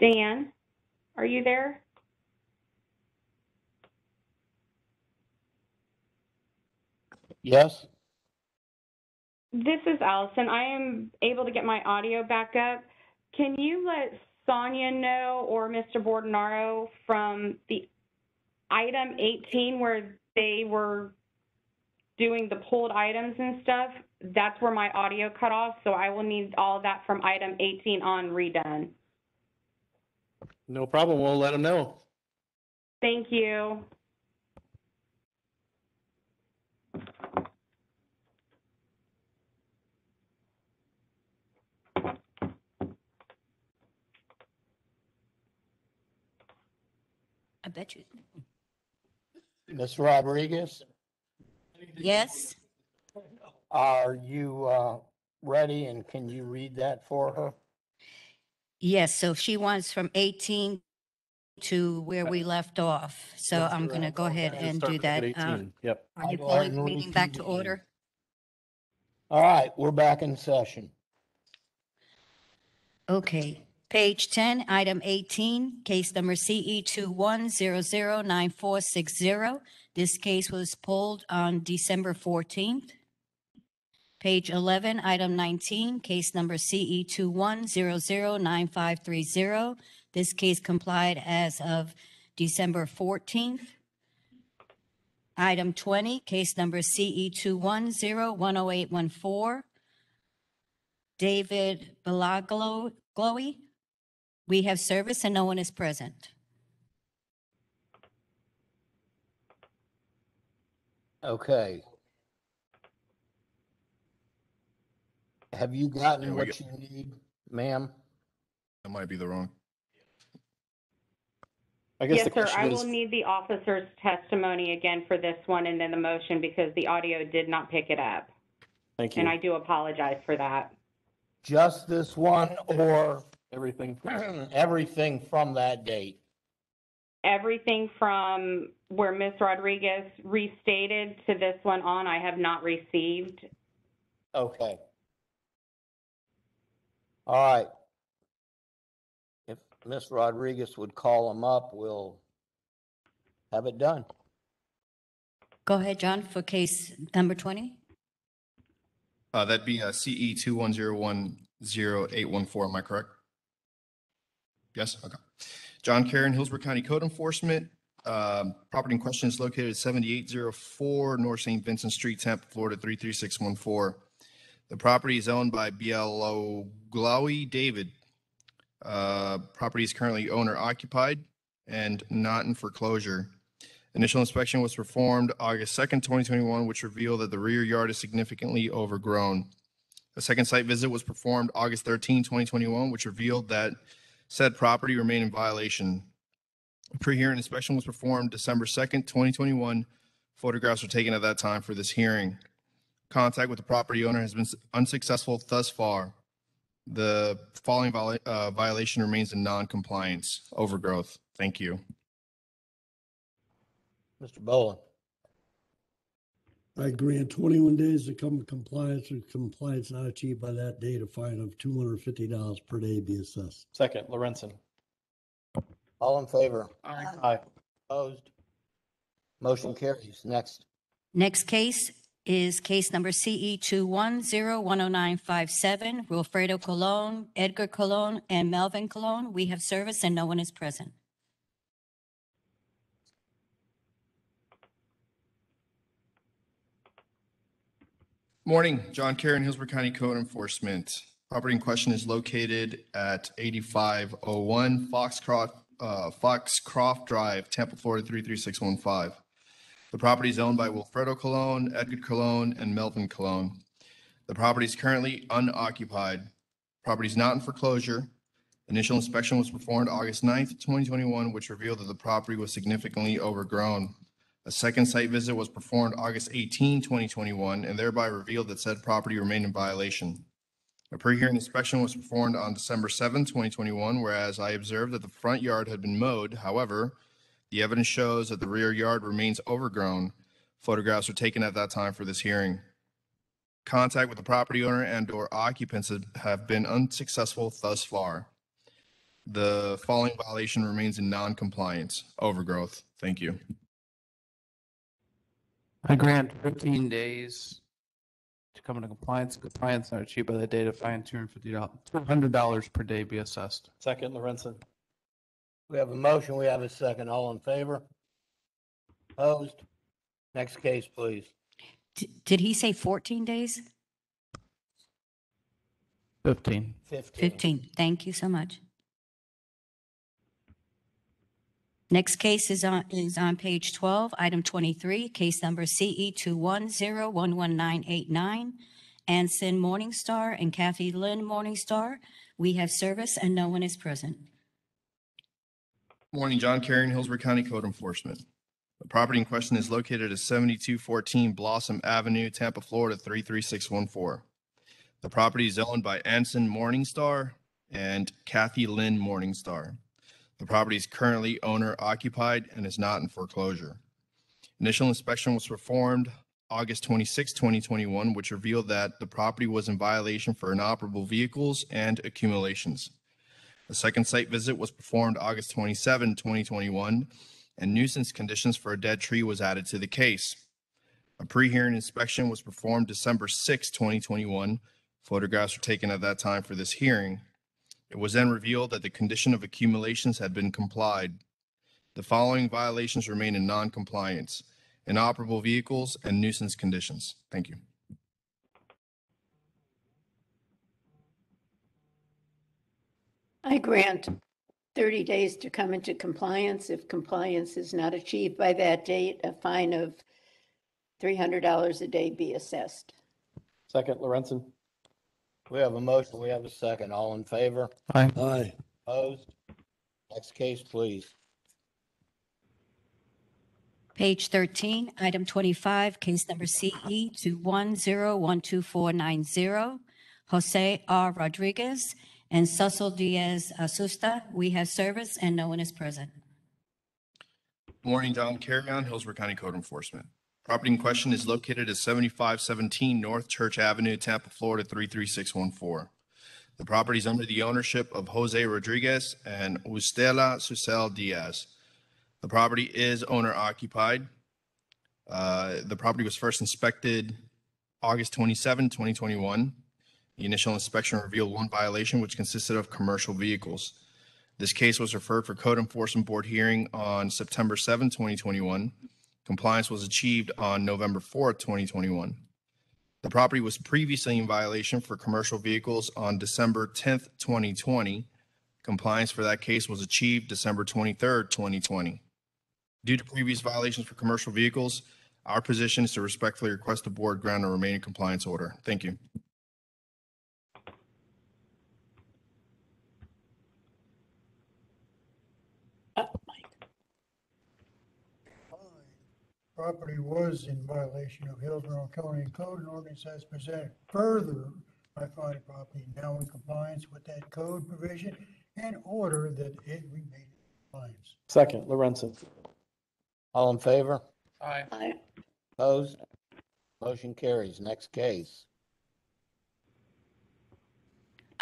Dan, are you there? Yes? This is Allison. I am able to get my audio back up. Can you let Sonia know or Mr. Bordenaro from the item 18 where they were doing the pulled items and stuff? That's where my audio cut off, so I will need all of that from item 18 on redone. No problem. We'll let them know. Thank you. I bet you. Ms. Rodriguez, Yes? are you ready and can you read that for her? Yes, so she wants from 18 to where we left off. So Yes, I'm sir. going to go ahead and do Starting at that. 18. Yep. Are you I'll go ahead calling the and meeting back repeat to it. order? All right, we're back in session. Okay. Page 10, item 18, case number CE 21009460. This case was pulled on December 14th. Page 11, item 19, case number CE 21009530. This case complied as of December 14th. Item 20, case number CE 210-10814. David Belaglowy. We have service and no one is present. Okay. Have you gotten what you need, ma'am? That might be the wrong. I guess Yes, the sir. question I is, will need the officer's testimony again for this one and then the motion because the audio did not pick it up. thank you. And I do apologize for that. Just this one or Everything. everything from that date? Everything from where Ms. Rodriguez restated to this one on, I have not received. Okay. All right. If Ms. Rodriguez would call them up, we'll have it done. Go ahead, John, for case number 20. That'd be CE 21010814. Am I correct? Yes. Okay. John Karen, Hillsborough County Code Enforcement. Property in question is located at 7804 North St. Vincent Street, Tampa, Florida 33614. The property is owned by Belaglowy David. Property is currently owner occupied and not in foreclosure. Initial inspection was performed August 2nd, 2021, which revealed that the rear yard is significantly overgrown. A second site visit was performed August 13, 2021, which revealed that said property remained in violation. A pre-hearing inspection was performed December 2nd, 2021. Photographs were taken at that time for this hearing. Contact with the property owner has been unsuccessful thus far. The following violation remains in non-compliance, overgrowth. Thank you. Mr. Boland. I grant 21 days to come in compliance with compliance not achieved by that date, a fine of $250 per day be assessed. Second, Lorenzen. All in favor? Aye. Opposed? Motion carries. Next. Next case is case number CE 210-10957, Wilfredo Colon, Edgar Colon, and Melvin Colon. We have service and no one is present. Morning, John Karen, Hillsborough County Code Enforcement. Property in question is located at 8501 Foxcroft Drive, Tampa, Florida 33615. The property is owned by Wilfredo Colon, Edgar Colon, and Melvin Colon. The property is currently unoccupied. Property is not in foreclosure. Initial inspection was performed August 9th, 2021, which revealed that the property was significantly overgrown. A second site visit was performed August 18, 2021, and thereby revealed that said property remained in violation. A pre-hearing inspection was performed on December 7, 2021, whereas I observed that the front yard had been mowed. However, the evidence shows that the rear yard remains overgrown. Photographs were taken at that time for this hearing. Contact with the property owner and/or occupants have been unsuccessful thus far. The following violation remains in non-compliance. Overgrowth. Thank you. I grant 15 days to come into compliance. Compliance not achieved by the date of fine, $200 per day be assessed. Second, Lorenzen. We have a motion, we have a second. All in favor? Opposed? Next case, please. Did he say 14 days? 15. 15. Thank you so much. Next case is on page 12, item 23, case number CE 210-11989, Anson Morningstar and Kathy Lynn Morningstar. We have service and no one is present. Morning, John Carrion, Hillsborough County Code Enforcement. The property in question is located at 7214 Blossom Avenue, Tampa, Florida 33614. The property is owned by Anson Morningstar and Kathy Lynn Morningstar. The property is currently owner occupied and is not in foreclosure. Initial inspection was performed August 26, 2021, which revealed that the property was in violation for inoperable vehicles and accumulations. The second site visit was performed August 27, 2021, and nuisance conditions for a dead tree was added to the case. A pre-hearing inspection was performed December 6, 2021. Photographs were taken at that time for this hearing. It was then revealed that the condition of accumulations had been complied. The following violations remain in non-compliance: inoperable vehicles and nuisance conditions. Thank you. I grant 30 days to come into compliance. If compliance is not achieved by that date, a fine of $300 a day be assessed. Second, Lorenzen. We have a motion, we have a second. All in favor? Aye. Aye. Opposed? Next case, please. Page 13, item 25, case number CE 210-12490, Jose R. Rodriguez and Cecil Diaz Asusta. We have service and no one is present. Morning, John Carrion, Hillsborough County Code Enforcement. Property in question is located at 7517 North Church Avenue, Tampa, Florida 33614. The property is under the ownership of Jose Rodriguez and Ustela Susel Diaz. The property is owner occupied. The property was first inspected August 27, 2021. The initial inspection revealed one violation, which consisted of commercial vehicles. This case was referred for Code Enforcement Board hearing on September 7, 2021. Compliance was achieved on November 4, 2021. The property was previously in violation for commercial vehicles on December 10, 2020. Compliance for that case was achieved December 23, 2020. Due to previous violations for commercial vehicles, our position is to respectfully request the board grant a remaining compliance order. Thank you. Property was in violation of Hillsborough County Code and ordinance as presented. Further, I find property now in compliance with that code provision and order that it remain in compliance. Second, Lorenzen. All in favor? Aye. Aye. Opposed? Motion carries. Next case.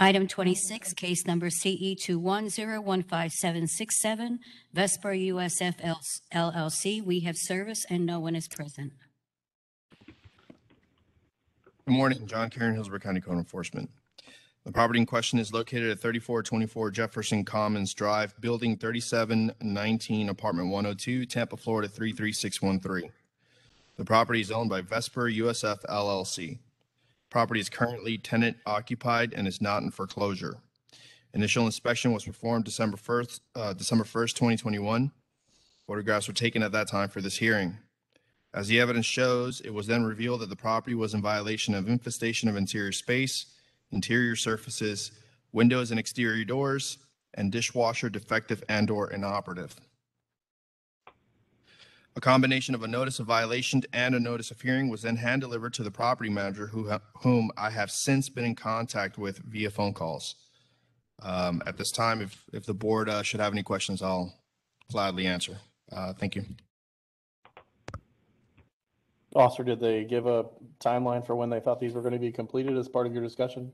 Item 26, case number CE 210-15767, Vesper USF LLC. We have service and no one is present. Good morning, John Carrion, Hillsborough County Code Enforcement. The property in question is located at 3424 Jefferson Commons Drive, Building 3719, Apartment 102, Tampa, Florida 33613. The property is owned by Vesper USF LLC. Property is currently tenant occupied and is not in foreclosure. Initial inspection was performed December 1st, 2021. Photographs were taken at that time for this hearing. As the evidence shows, it was then revealed that the property was in violation of infestation of interior space, interior surfaces, windows and exterior doors, and dishwasher defective and/or inoperative. A combination of a notice of violation and a notice of hearing was then hand-delivered to the property manager, whom I have since been in contact with via phone calls. At this time, if the board should have any questions, I'll gladly answer. Thank you. Officer, did they give a timeline for when they thought these were going to be completed as part of your discussion?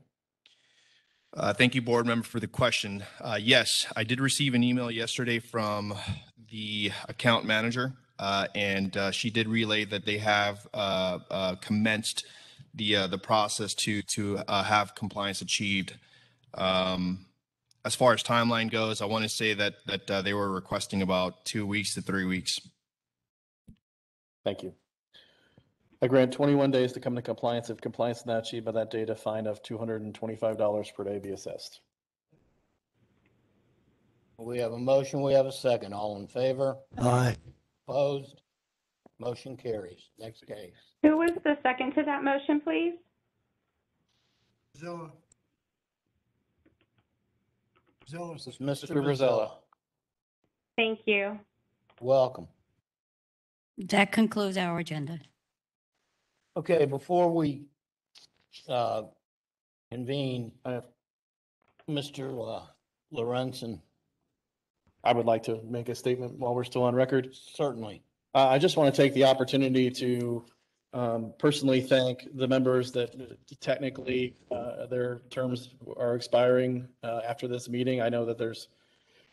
Thank you, board member, for the question. Yes, I did receive an email yesterday from the account manager, and she did relay that they have commenced the process to have compliance achieved. As far as timeline goes, I want to say that they were requesting about 2 weeks to 3 weeks. Thank you. I grant 21 days to come to compliance. If compliance is not achieved by that date, a fine of $225 per day be assessed. We have a motion, we have a second. All in favor? Aye. Opposed? Motion carries. Next case. Who was the second to that motion, please? Zilla. Zilla. This is Mr. Mr. Brazella. Thank you. Welcome. That concludes our agenda. Okay, before we convene, Mr. Lorenzen. I would like to make a statement while we're still on record. Certainly. I just want to take the opportunity to personally thank the members that technically their terms are expiring after this meeting. I know that there's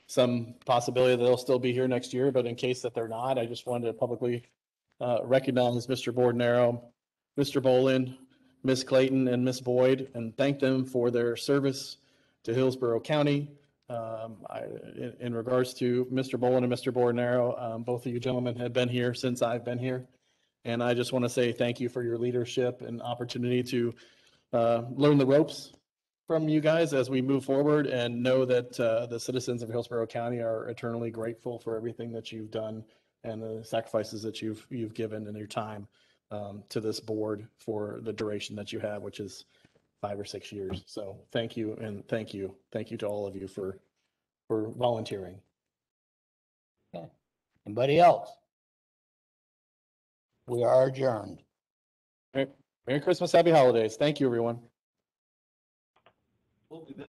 some possibility that they'll still be here next year, but in case that they're not, I just wanted to publicly recognize Mr. Bordenaro, Mr. Boland, Ms. Clayton, and Ms. Boyd, and thank them for their service to Hillsborough County. In regards to Mr. Boland and Mr. Bordenaro, both of you gentlemen have been here since I've been here. And I just want to say thank you for your leadership and opportunity to learn the ropes from you guys as we move forward, and know that the citizens of Hillsborough County are eternally grateful for everything that you've done and the sacrifices that you've given in your time to this board for the duration that you have, which is 5 or 6 years. So thank you, and thank you to all of you for volunteering. Okay. Anybody else? We are adjourned. Merry Christmas, happy holidays. Thank you, everyone.